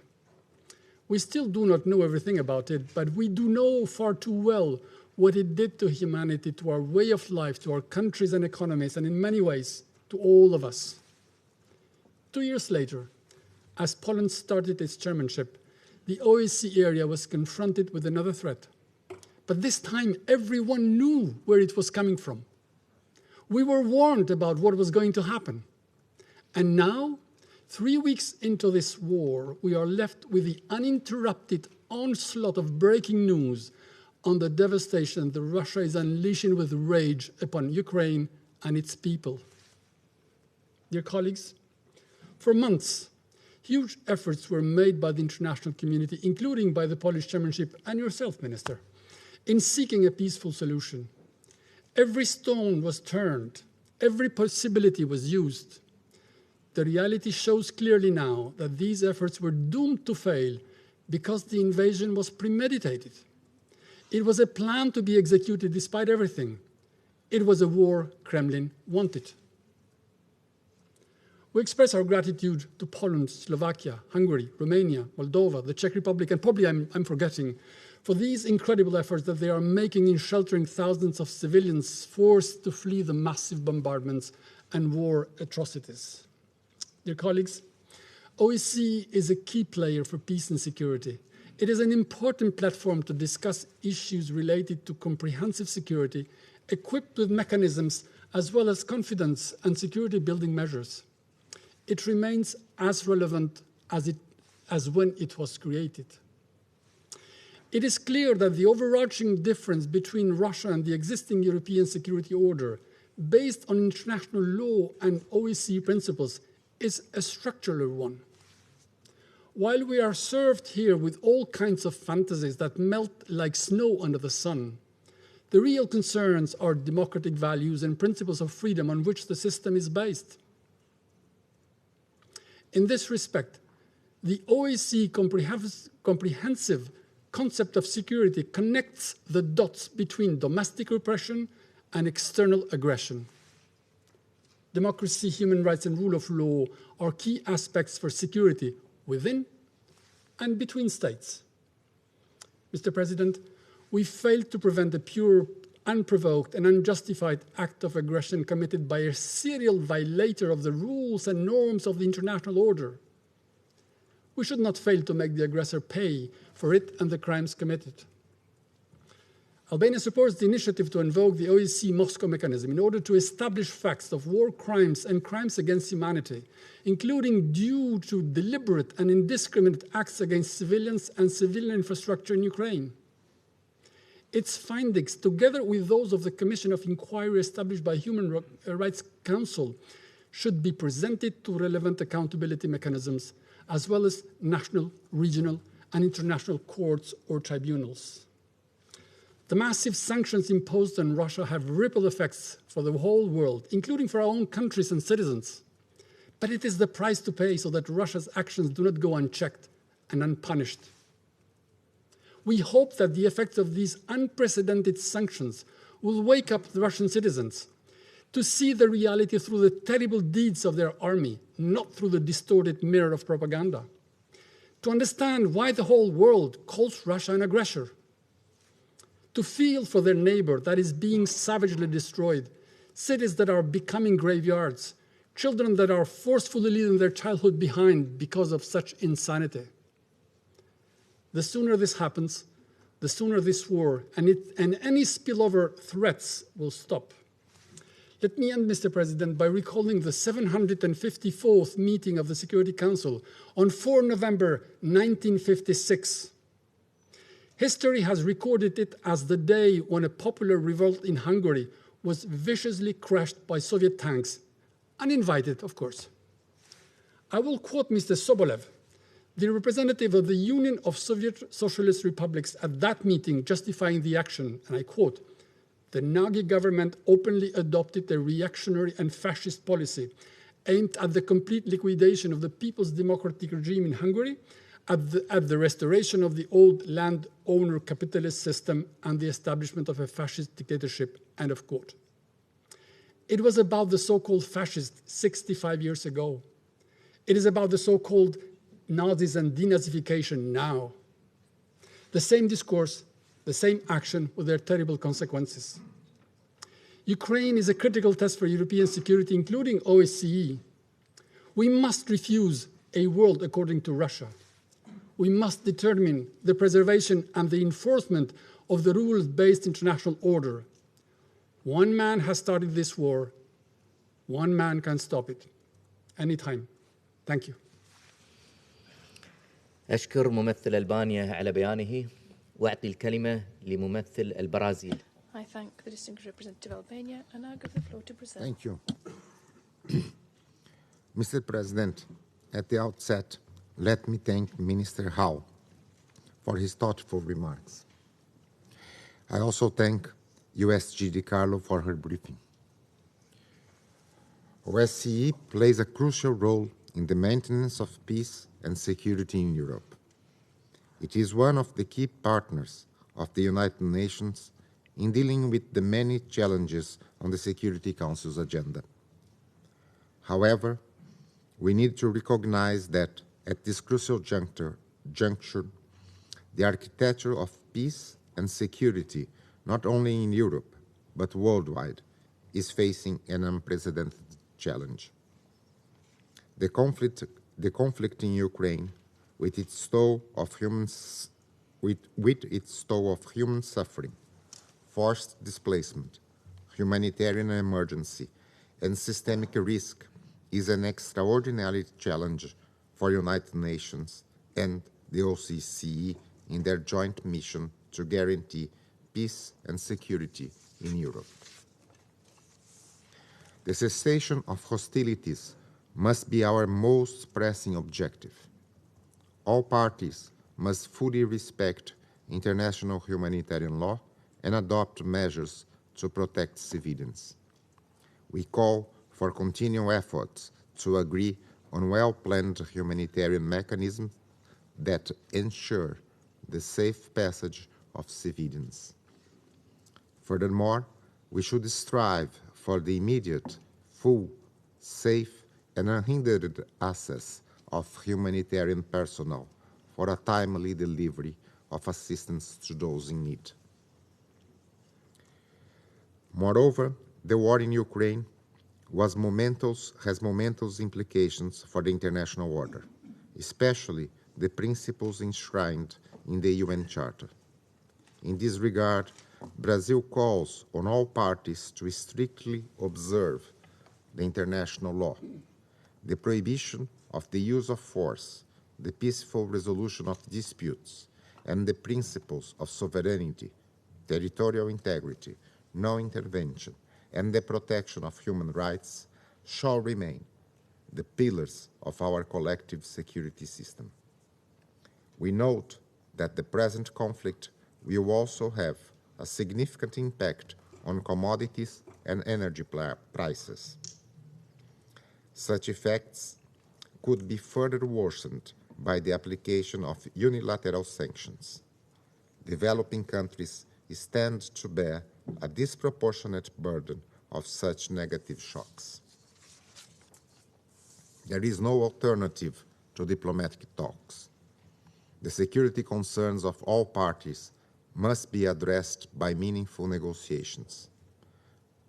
We still do not know everything about it, but we do know far too well what it did to humanity, to our way of life, to our countries and economies, and in many ways, to all of us. 2 years later, as Poland started its chairmanship, the OSCE area was confronted with another threat. But this time, everyone knew where it was coming from. We were warned about what was going to happen. And now, 3 weeks into this war, we are left with the uninterrupted onslaught of breaking news on the devastation that Russia is unleashing with rage upon Ukraine and its people. Dear colleagues, for months, huge efforts were made by the international community, including by the Polish chairmanship and yourself, Minister, in seeking a peaceful solution. Every stone was turned, every possibility was used. The reality shows clearly now that these efforts were doomed to fail because the invasion was premeditated. It was a plan to be executed despite everything. It was a war Kremlin wanted. We express our gratitude to Poland, Slovakia, Hungary, Romania, Moldova, the Czech Republic, and probably I'm forgetting, for these incredible efforts that they are making in sheltering thousands of civilians forced to flee the massive bombardments and war atrocities. Dear colleagues, OSCE is a key player for peace and security. It is an important platform to discuss issues related to comprehensive security, equipped with mechanisms as well as confidence and security building measures. It remains as relevant as when it was created. It is clear that the overarching difference between Russia and the existing European security order, based on international law and OSCE principles, is a structural one. While we are served here with all kinds of fantasies that melt like snow under the sun, the real concerns are democratic values and principles of freedom on which the system is based. In this respect, the OSCE comprehensive concept of security connects the dots between domestic repression and external aggression. Democracy, human rights, and rule of law are key aspects for security within and between states. Mr. President, we failed to prevent a pure, unprovoked, and unjustified act of aggression committed by a serial violator of the rules and norms of the international order. We should not fail to make the aggressor pay for it and the crimes committed. Albania supports the initiative to invoke the OSCE Moscow mechanism in order to establish facts of war crimes and crimes against humanity, including due to deliberate and indiscriminate acts against civilians and civilian infrastructure in Ukraine. Its findings, together with those of the Commission of Inquiry established by Human Rights Council, should be presented to relevant accountability mechanisms, as well as national, regional, and international courts or tribunals. The massive sanctions imposed on Russia have ripple effects for the whole world, including for our own countries and citizens. But it is the price to pay so that Russia's actions do not go unchecked and unpunished. We hope that the effects of these unprecedented sanctions will wake up the Russian citizens to see the reality through the terrible deeds of their army, not through the distorted mirror of propaganda. To understand why the whole world calls Russia an aggressor. To feel for their neighbor that is being savagely destroyed, cities that are becoming graveyards, children that are forcefully leaving their childhood behind because of such insanity. The sooner this happens, the sooner this war and any spillover threats will stop. Let me end, Mr. President, by recalling the 754th meeting of the Security Council on 4 November 1956. History has recorded it as the day when a popular revolt in Hungary was viciously crushed by Soviet tanks, uninvited, of course. I will quote Mr. Sobolev, the representative of the Union of Soviet Socialist Republics at that meeting, justifying the action, and I quote, "The Nagy government openly adopted a reactionary and fascist policy aimed at the complete liquidation of the People's Democratic regime in Hungary, at the restoration of the old landowner capitalist system and the establishment of a fascist dictatorship," end of quote. It was about the so-called fascists 65 years ago. It is about the so-called Nazis and denazification now. The same discourse, the same action with their terrible consequences. Ukraine is a critical test for European security, including OSCE. We must refuse a world according to Russia. We must determine the preservation and the enforcement of the rules-based international order. One man has started this war. One man can stop it. Anytime. Thank you. أشكر ممثل ألبانيا على بيانه وأعطي الكلمة لممثل البرازيل. I thank the distinguished representative of Albania and now give the floor to Brazil. Thank you. Mr. President, at the outset, let me thank Minister Rao for his thoughtful remarks. I also thank USG DiCarlo for her briefing. OSCE plays a crucial role in the maintenance of peace and security in Europe. It is one of the key partners of the United Nations in dealing with the many challenges on the Security Council's agenda. However, we need to recognize that at this crucial juncture, the architecture of peace and security, not only in Europe, but worldwide, is facing an unprecedented challenge. The conflict in Ukraine, with its toll of human suffering, forced displacement, humanitarian emergency, and systemic risk, is an extraordinary challenge for United Nations and the OSCE in their joint mission to guarantee peace and security in Europe. The cessation of hostilities must be our most pressing objective. All parties must fully respect international humanitarian law and adopt measures to protect civilians. We call for continual efforts to agree on well-planned humanitarian mechanisms that ensure the safe passage of civilians. Furthermore, we should strive for the immediate, full, safe, and unhindered access of humanitarian personnel for a timely delivery of assistance to those in need. Moreover, the war in Ukraine has momentous implications for the international order, especially the principles enshrined in the UN Charter. In this regard, Brazil calls on all parties to strictly observe the international law, the prohibition of the use of force, the peaceful resolution of disputes, and the principles of sovereignty, territorial integrity, no intervention, and the protection of human rights shall remain the pillars of our collective security system. We note that the present conflict will also have a significant impact on commodities and energy prices. Such effects could be further worsened by the application of unilateral sanctions. Developing countries stand to bear a disproportionate burden of such negative shocks. There is no alternative to diplomatic talks. The security concerns of all parties must be addressed by meaningful negotiations.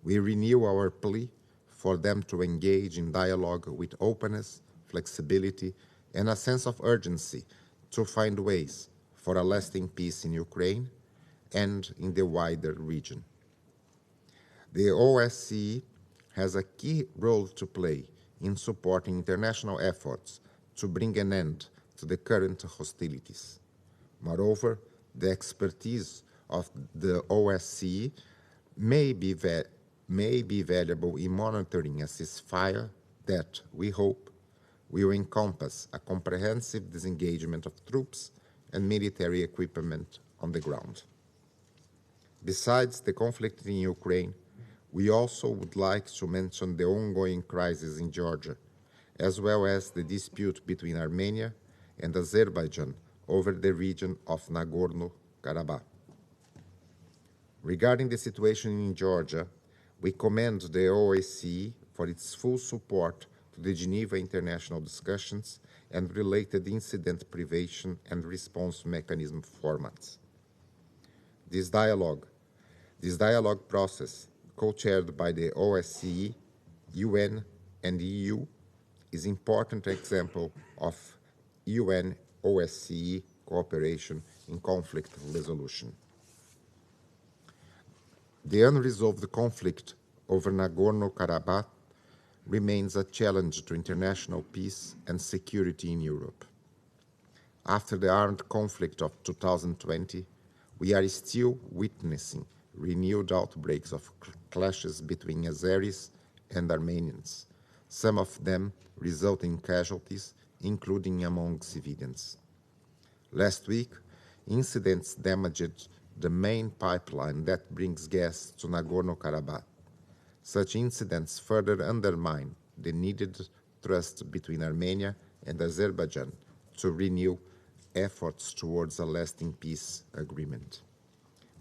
We renew our plea for them to engage in dialogue with openness, flexibility, and a sense of urgency to find ways for a lasting peace in Ukraine and in the wider region. The OSCE has a key role to play in supporting international efforts to bring an end to the current hostilities. Moreover, the expertise of the OSCE may be valuable in monitoring a ceasefire that, we hope, will encompass a comprehensive disengagement of troops and military equipment on the ground. Besides the conflict in Ukraine, we also would like to mention the ongoing crisis in Georgia, as well as the dispute between Armenia and Azerbaijan over the region of Nagorno-Karabakh. Regarding the situation in Georgia, we commend the OSCE for its full support to the Geneva International discussions and related incident prevention and response mechanism formats. This dialogue process, co-chaired by the OSCE, UN, and EU, is an important example of UN-OSCE cooperation in conflict resolution. The unresolved conflict over Nagorno-Karabakh remains a challenge to international peace and security in Europe. After the armed conflict of 2020, we are still witnessing renewed outbreaks of clashes between Azeris and Armenians, some of them resulting in casualties, including among civilians. Last week, incidents damaged the main pipeline that brings gas to Nagorno-Karabakh. Such incidents further undermine the needed trust between Armenia and Azerbaijan to renew efforts towards a lasting peace agreement.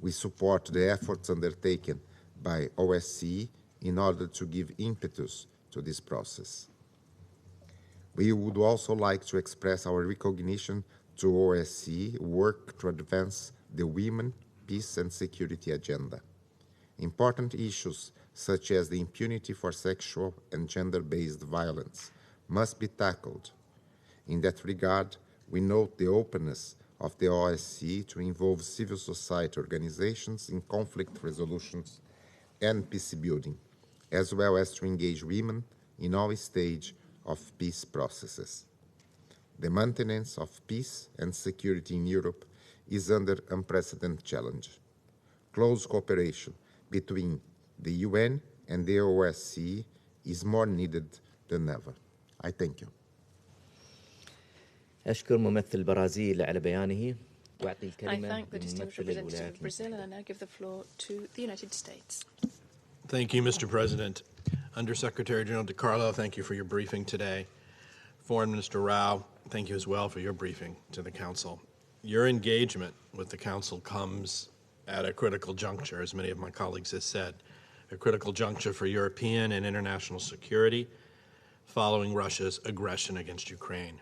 We support the efforts undertaken by OSCE in order to give impetus to this process. We would also like to express our recognition to OSCE work to advance the women, peace and security agenda. Important issues such as the impunity for sexual and gender-based violence must be tackled. In that regard, we note the openness of the OSCE to involve civil society organizations in conflict resolutions and peace building, as well as to engage women in all stages of peace processes. The maintenance of peace and security in Europe is under unprecedented challenge. Close cooperation between the UN and the OSCE is more needed than ever. I thank you. أشكر ممثل البرازيل على بيانه وأعطي I الكلمة thank the distinguished لممثل representative الولايات of Brazil, and I now give the floor to the United States. Thank you, Mr. President. Undersecretary General DiCarlo, thank you for your briefing today. Foreign Minister Rao, thank you as well for your briefing to the Council. Your engagement with the Council comes at a critical juncture, as many of my colleagues have said, a critical juncture for European and international security following Russia's aggression against Ukraine.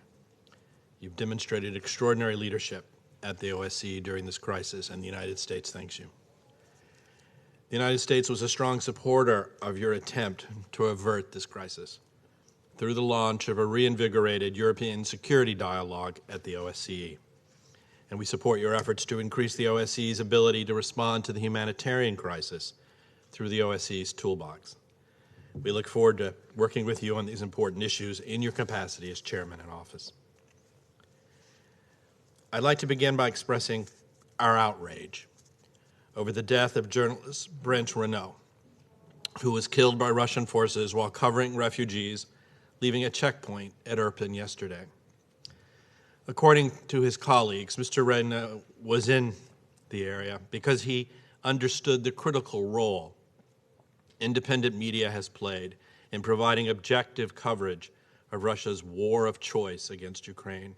You've demonstrated extraordinary leadership at the OSCE during this crisis, and the United States thanks you. The United States was a strong supporter of your attempt to avert this crisis through the launch of a reinvigorated European security dialogue at the OSCE. And we support your efforts to increase the OSCE's ability to respond to the humanitarian crisis through the OSCE's toolbox. We look forward to working with you on these important issues in your capacity as chairman in office. I'd like to begin by expressing our outrage over the death of journalist Brent Renaud, who was killed by Russian forces while covering refugees leaving a checkpoint at Irpin yesterday. According to his colleagues, Mr. Renaud was in the area because he understood the critical role independent media has played in providing objective coverage of Russia's war of choice against Ukraine.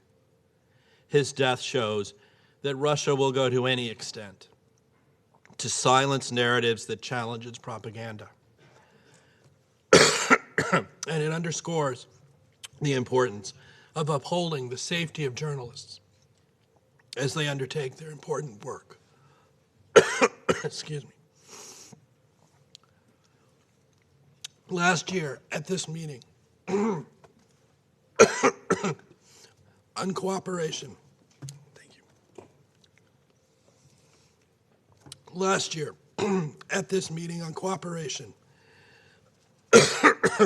His death shows that Russia will go to any extent to silence narratives that challenge its propaganda. And it underscores the importance of upholding the safety of journalists as they undertake their important work. Excuse me. Last year at this meeting, on cooperation, thank you. Last year at this meeting on cooperation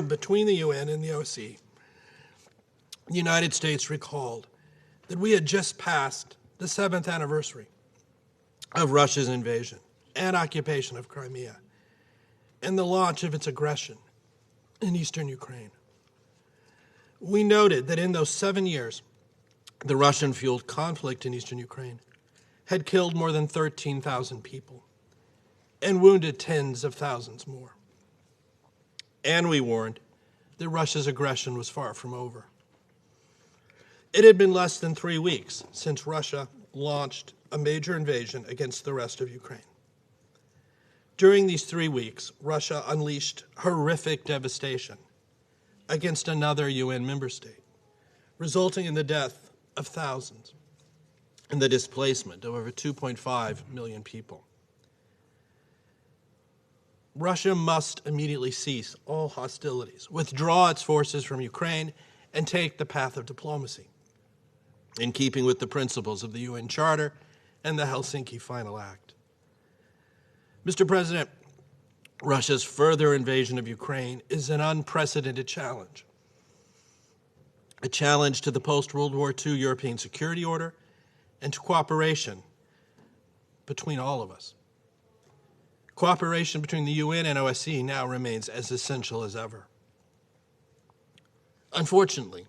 between the UN and the OSCE, the United States recalled that we had just passed the 7th anniversary of Russia's invasion and occupation of Crimea and the launch of its aggression in eastern Ukraine. We noted that in those 7 years, the Russian-fueled conflict in eastern Ukraine had killed more than 13,000 people and wounded tens of thousands more. And we warned that Russia's aggression was far from over. It had been less than 3 weeks since Russia launched a major invasion against the rest of Ukraine. During these 3 weeks, Russia unleashed horrific devastation against another UN member state, resulting in the death of thousands and the displacement of over 2.5 million people. Russia must immediately cease all hostilities, withdraw its forces from Ukraine, and take the path of diplomacy, in keeping with the principles of the UN Charter and the Helsinki Final Act. Mr. President, Russia's further invasion of Ukraine is an unprecedented challenge, a challenge to the post-World War II European security order and to cooperation between all of us. Cooperation between the UN and OSCE now remains as essential as ever. Unfortunately,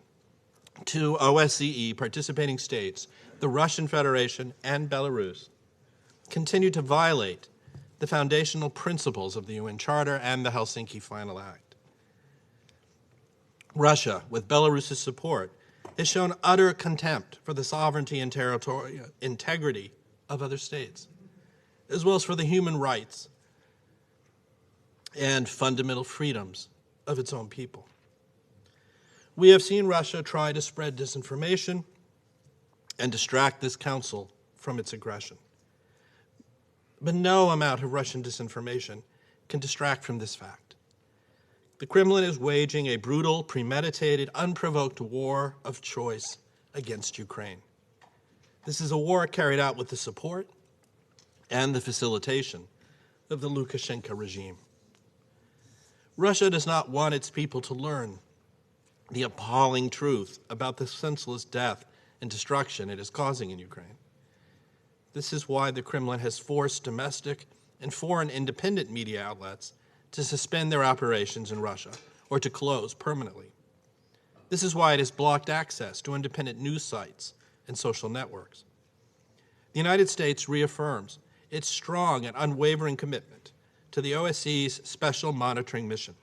2 OSCE participating states, the Russian Federation and Belarus, continue to violate the foundational principles of the UN Charter and the Helsinki Final Act. Russia, with Belarus's support, has shown utter contempt for the sovereignty and territorial integrity of other states, as well as for the human rights and fundamental freedoms of its own people. We have seen Russia try to spread disinformation and distract this council from its aggression. But no amount of Russian disinformation can distract from this fact. The Kremlin is waging a brutal, premeditated, unprovoked war of choice against Ukraine. This is a war carried out with the support and the facilitation of the Lukashenko regime. Russia does not want its people to learn the appalling truth about the senseless death and destruction it is causing in Ukraine. This is why the Kremlin has forced domestic and foreign independent media outlets to suspend their operations in Russia or to close permanently. This is why it has blocked access to independent news sites and social networks. The United States reaffirms its strong and unwavering commitment to the OSCE's Special Monitoring Mission,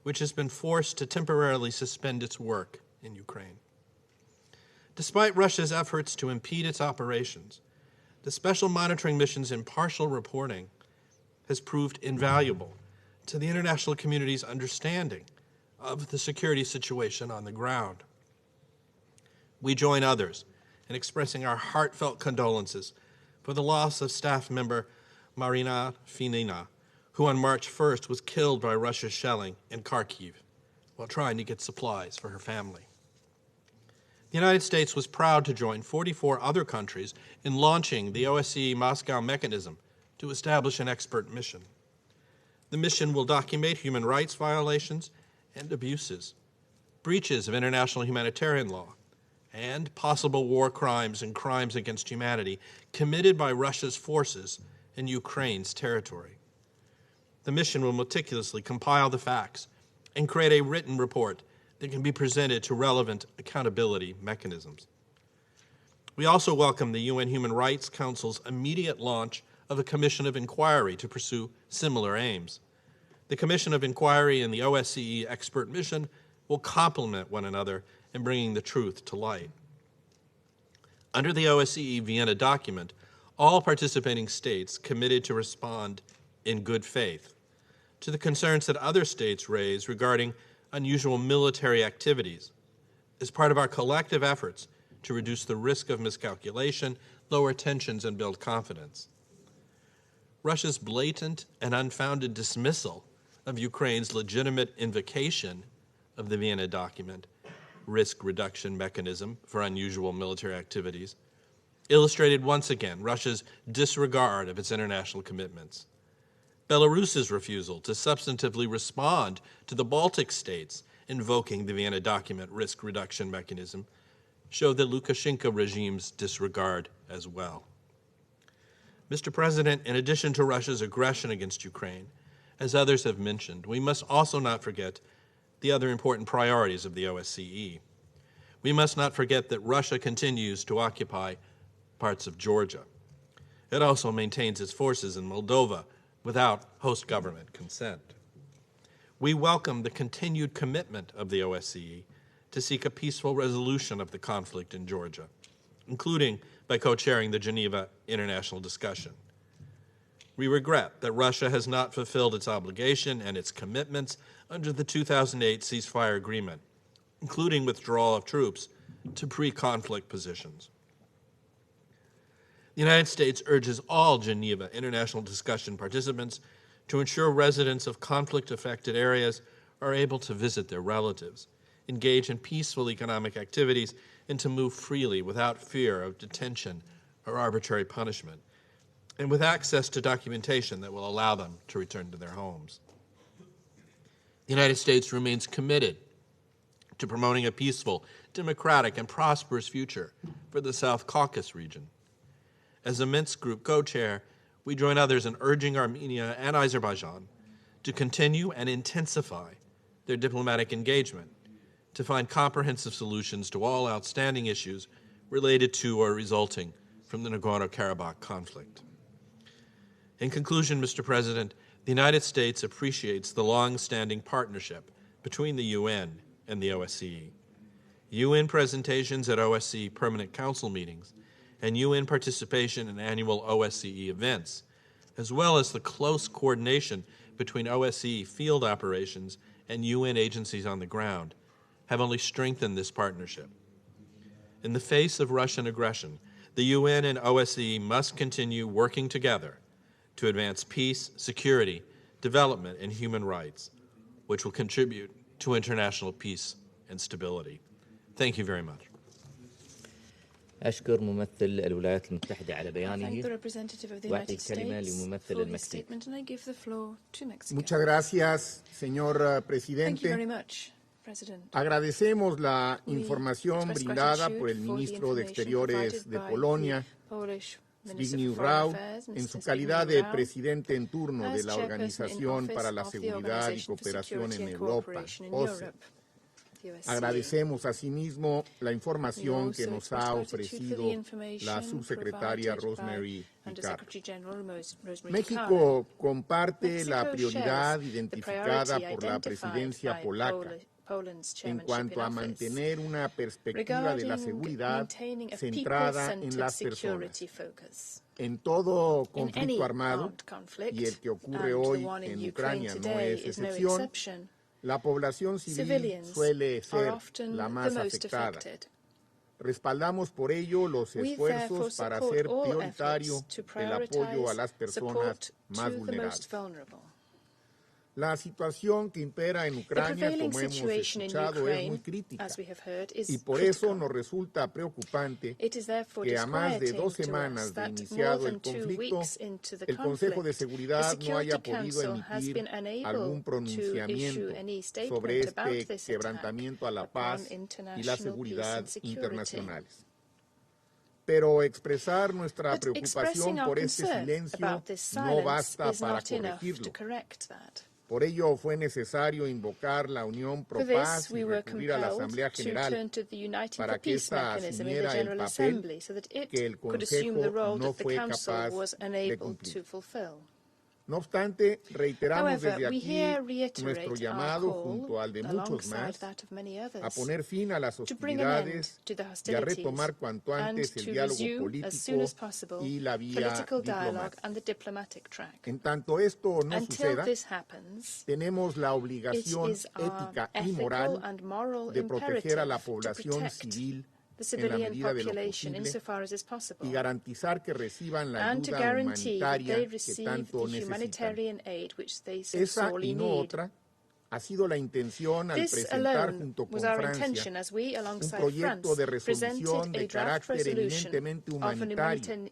which has been forced to temporarily suspend its work in Ukraine. Despite Russia's efforts to impede its operations, the Special Monitoring Mission's impartial reporting has proved invaluable to the international community's understanding of the security situation on the ground. We join others in expressing our heartfelt condolences for the loss of staff member Marina Finina, who on March 1st was killed by Russia's shelling in Kharkiv while trying to get supplies for her family. The United States was proud to join 44 other countries in launching the OSCE Moscow mechanism to establish an expert mission. The mission will document human rights violations and abuses, breaches of international humanitarian law, and possible war crimes and crimes against humanity committed by Russia's forces in Ukraine's territory. The mission will meticulously compile the facts and create a written report that can be presented to relevant accountability mechanisms. We also welcome the UN Human Rights Council's immediate launch of a commission of inquiry to pursue similar aims. The Commission of Inquiry and the OSCE expert mission will complement one another in bringing the truth to light. Under the OSCE Vienna document, all participating states committed to respond in good faith to the concerns that other states raise regarding unusual military activities as part of our collective efforts to reduce the risk of miscalculation, lower tensions, and build confidence. Russia's blatant and unfounded dismissal of Ukraine's legitimate invocation of the Vienna document, risk reduction mechanism for unusual military activities, illustrated once again Russia's disregard of its international commitments. Belarus's refusal to substantively respond to the Baltic states invoking the Vienna document risk reduction mechanism showed the Lukashenko regime's disregard as well. Mr. President, in addition to Russia's aggression against Ukraine, as others have mentioned, we must also not forget the other important priorities of the OSCE. We must not forget that Russia continues to occupy parts of Georgia. It also maintains its forces in Moldova without host government consent. We welcome the continued commitment of the OSCE to seek a peaceful resolution of the conflict in Georgia, including by co-chairing the Geneva International Discussion. We regret that Russia has not fulfilled its obligation and its commitments under the 2008 ceasefire agreement, including withdrawal of troops to pre-conflict positions. The United States urges all Geneva International Discussion participants to ensure residents of conflict-affected areas are able to visit their relatives, engage in peaceful economic activities, and to move freely without fear of detention or arbitrary punishment, and with access to documentation that will allow them to return to their homes. The United States remains committed to promoting a peaceful, democratic, and prosperous future for the South Caucasus region. As a Minsk Group co-chair, we join others in urging Armenia and Azerbaijan to continue and intensify their diplomatic engagement to find comprehensive solutions to all outstanding issues related to or resulting from the Nagorno-Karabakh conflict. In conclusion, Mr. President, the United States appreciates the long-standing partnership between the UN and the OSCE. UN presentations at OSCE Permanent Council meetings and UN participation in annual OSCE events, as well as the close coordination between OSCE field operations and UN agencies on the ground, have only strengthened this partnership. In the face of Russian aggression, the UN and OSCE must continue working together to advance peace, security, development, and human rights, which will contribute to international peace and stability. Thank you very much. أشكر ممثل الولايات المتحدة على بيانه وأعطي الكلمة لممثل المكسيك. Muchas gracias, señor presidente. Agradecemos la información brindada por el ministro de Exteriores de Polonia Zbigniew Rau, en su calidad de presidente en turno de la Organización para la Seguridad y Cooperación en Europa, OSCE. Agradecemos asimismo la información que nos ha ofrecido la subsecretaria Rosemary DiCarlo. México comparte la prioridad identificada por la presidencia polaca en cuanto a mantener una perspectiva de la seguridad centrada en las personas. En todo conflicto armado, y el que ocurre hoy en Ucrania no es excepción, la población civil suele ser la más afectada. Respaldamos por ello los esfuerzos para hacer prioritario el apoyo a las personas más vulnerables. La situación que impera en Ucrania, como hemos escuchado, es muy crítica y por eso nos resulta preocupante que a más de 2 semanas de iniciado el conflicto, el Consejo de Seguridad no haya podido emitir algún pronunciamiento sobre este quebrantamiento a la paz y la seguridad internacionales. Pero expresar nuestra preocupación por este silencio no basta para corregirlo. Por ello fue necesario invocar la Unión Pro Paz y recurrir a la Asamblea General para que ésta asumiera el papel que el Consejo no fue capaz de cumplir. No obstante, reiteramos desde aquí nuestro llamado, junto al de muchos más, a poner fin a las hostilidades y a retomar cuanto antes el diálogo político y la vía diplomática. En tanto esto no suceda, tenemos la obligación ética y moral de proteger a la población civil en la medida de lo posible y garantizar que reciban la ayuda humanitaria que tanto necesitan. Esa y no otra ha sido la intención al presentar junto con Francia un proyecto de resolución de carácter eminentemente humanitario.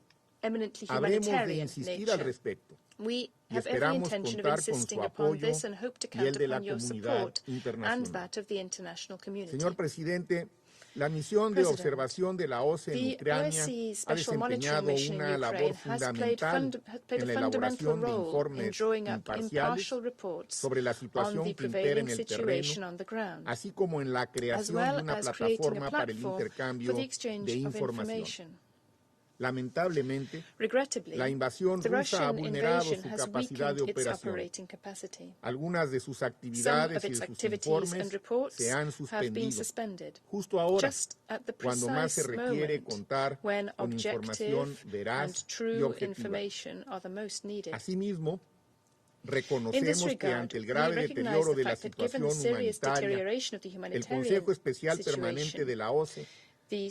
Habremos de insistir al respecto y esperamos contar con su apoyo y el de la comunidad internacional. Señor presidente, la misión de observación de la OSCE en Ucrania ha desempeñado una labor fundamental en la elaboración de informes imparciales sobre la situación que impera en el terreno, así como en la creación de una plataforma para el intercambio de información. Lamentablemente, la invasión rusa ha vulnerado su capacidad de operación. Algunas de sus actividades y de sus informes se han suspendido, justo ahora, cuando más se requiere contar con información veraz y objetiva. Asimismo, reconocemos que ante el grave deterioro de la situación humanitaria, el Consejo Especial Permanente de la OSCE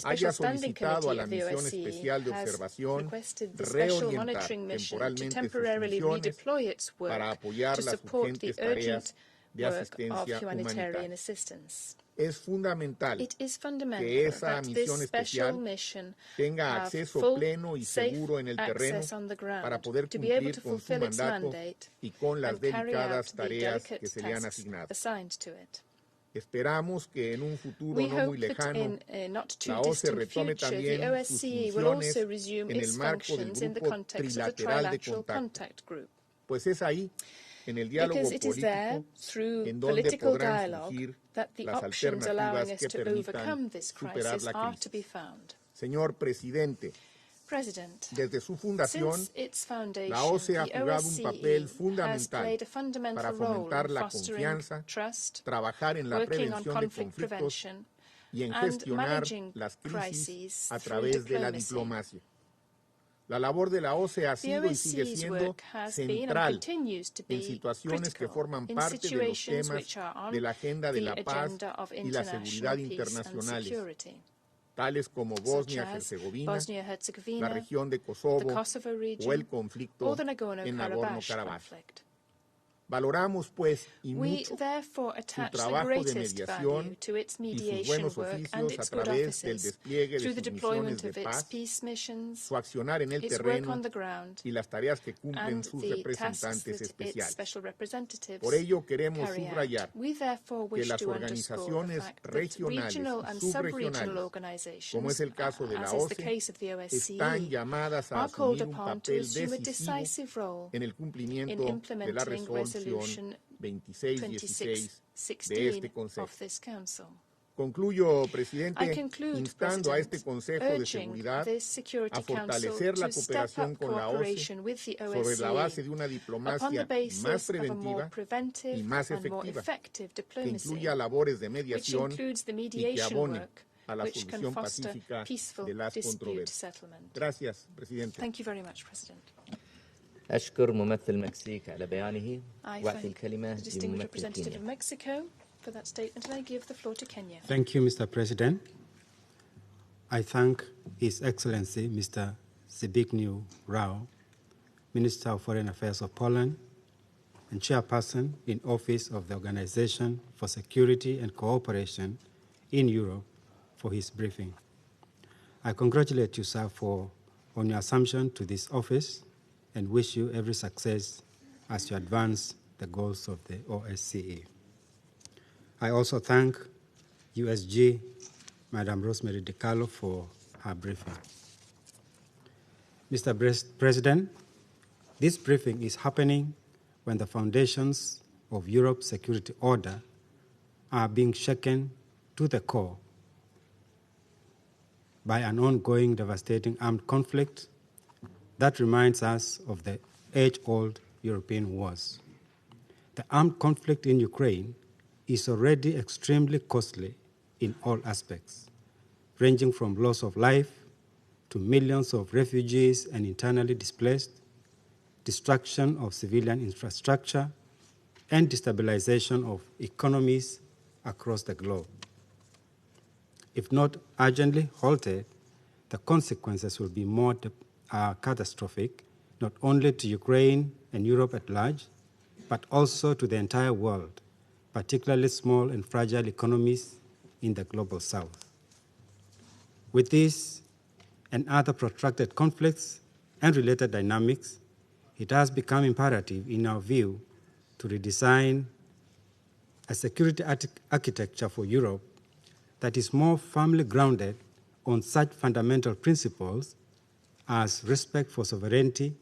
haya solicitado a la Misión Especial de Observación reorientar temporalmente sus funciones para apoyar las urgentes tareas de asistencia humanitaria. Es fundamental que esa misión especial tenga acceso pleno y seguro en el terreno para poder cumplir con su mandato y con las delicadas tareas que se le han asignado. Esperamos que en un futuro no muy lejano la OSCE retome también sus funciones en el marco del Grupo Trilateral de Contacto, pues es ahí, en el diálogo político, en donde podrán surgir las alternativas que permitan superar la crisis. Señor presidente, desde su fundación, la OSCE ha jugado un papel fundamental para fomentar la confianza, trabajar en la prevención de conflictos y en gestionar las crisis a través de la diplomacia. La labor de la OSCE ha sido y sigue siendo central en situaciones que forman parte de los temas de la agenda de la paz y la seguridad internacionales, tales como Bosnia-Herzegovina, la región de Kosovo o el conflicto en Nagorno-Karabaj. Valoramos, pues, y We mucho therefore su attach the trabajo de greatest value mediación to its y sus mediation buenos work and oficios a its good través del offices despliegue through de the sus misiones deployment de of its paz, peace missions, su accionar en el its work terreno on the ground, y las tareas que cumplen and sus the tasks representantes that its especiales. special representatives Por ello queremos carry out. subrayar We therefore que wish las to underscore the organizaciones fact that regionales regional y and sub-regional subregionales, organizations, como es el caso de la as is the OSCE, case of the están OSCE, llamadas a are called asumir un upon to papel assume a decisivo decisive role en el in cumplimiento de la implementing resolución 2616 de este 2616 Consejo. of this Council. Concluyo, I Presidente, conclude, instando a este President, Consejo de urging Seguridad this Security a Council fortalecer la to step cooperación up con la cooperation OSCE with the sobre la base OSCE de una upon the diplomacia más basis of a more preventiva y preventive más and more efectiva, effective que diplomacy, incluya labores de which mediación includes the y que mediation abone work a la which can solución foster pacífica peaceful de las dispute controversias. settlement. Gracias, Presidente. Thank you very much, President. أشكر ممثل المكسيك على بيانه I وأعطي thank الكلمة the distinguished لممثل representative كينيا. of Mexico for that statement, and I give the floor to Kenya. Thank you, Mr. President. I thank His Excellency, Mr. Zbigniew Rao, Minister of Foreign Affairs of Poland, and Chairperson in Office of the Organization for Security and Cooperation in Europe, for his briefing. I congratulate you, sir, on your assumption to this office and wish you every success as you advance the goals of the OSCE. I also thank USG Madam Rosemary DiCarlo for her briefing. Mr. President, this briefing is happening when the foundations of Europe's security order are being shaken to the core by an ongoing devastating armed conflict that reminds us of the age-old European wars. The armed conflict in Ukraine is already extremely costly in all aspects, ranging from loss of life to millions of refugees and internally displaced, destruction of civilian infrastructure, and destabilization of economies across the globe. If not urgently halted, the consequences will be more catastrophic, not only to Ukraine and Europe at large, but also to the entire world, particularly small and fragile economies in the global south. With this and other protracted conflicts and related dynamics, it has become imperative, in our view, to redesign a security architecture for Europe that is more firmly grounded on such fundamental principles as respect for sovereignty,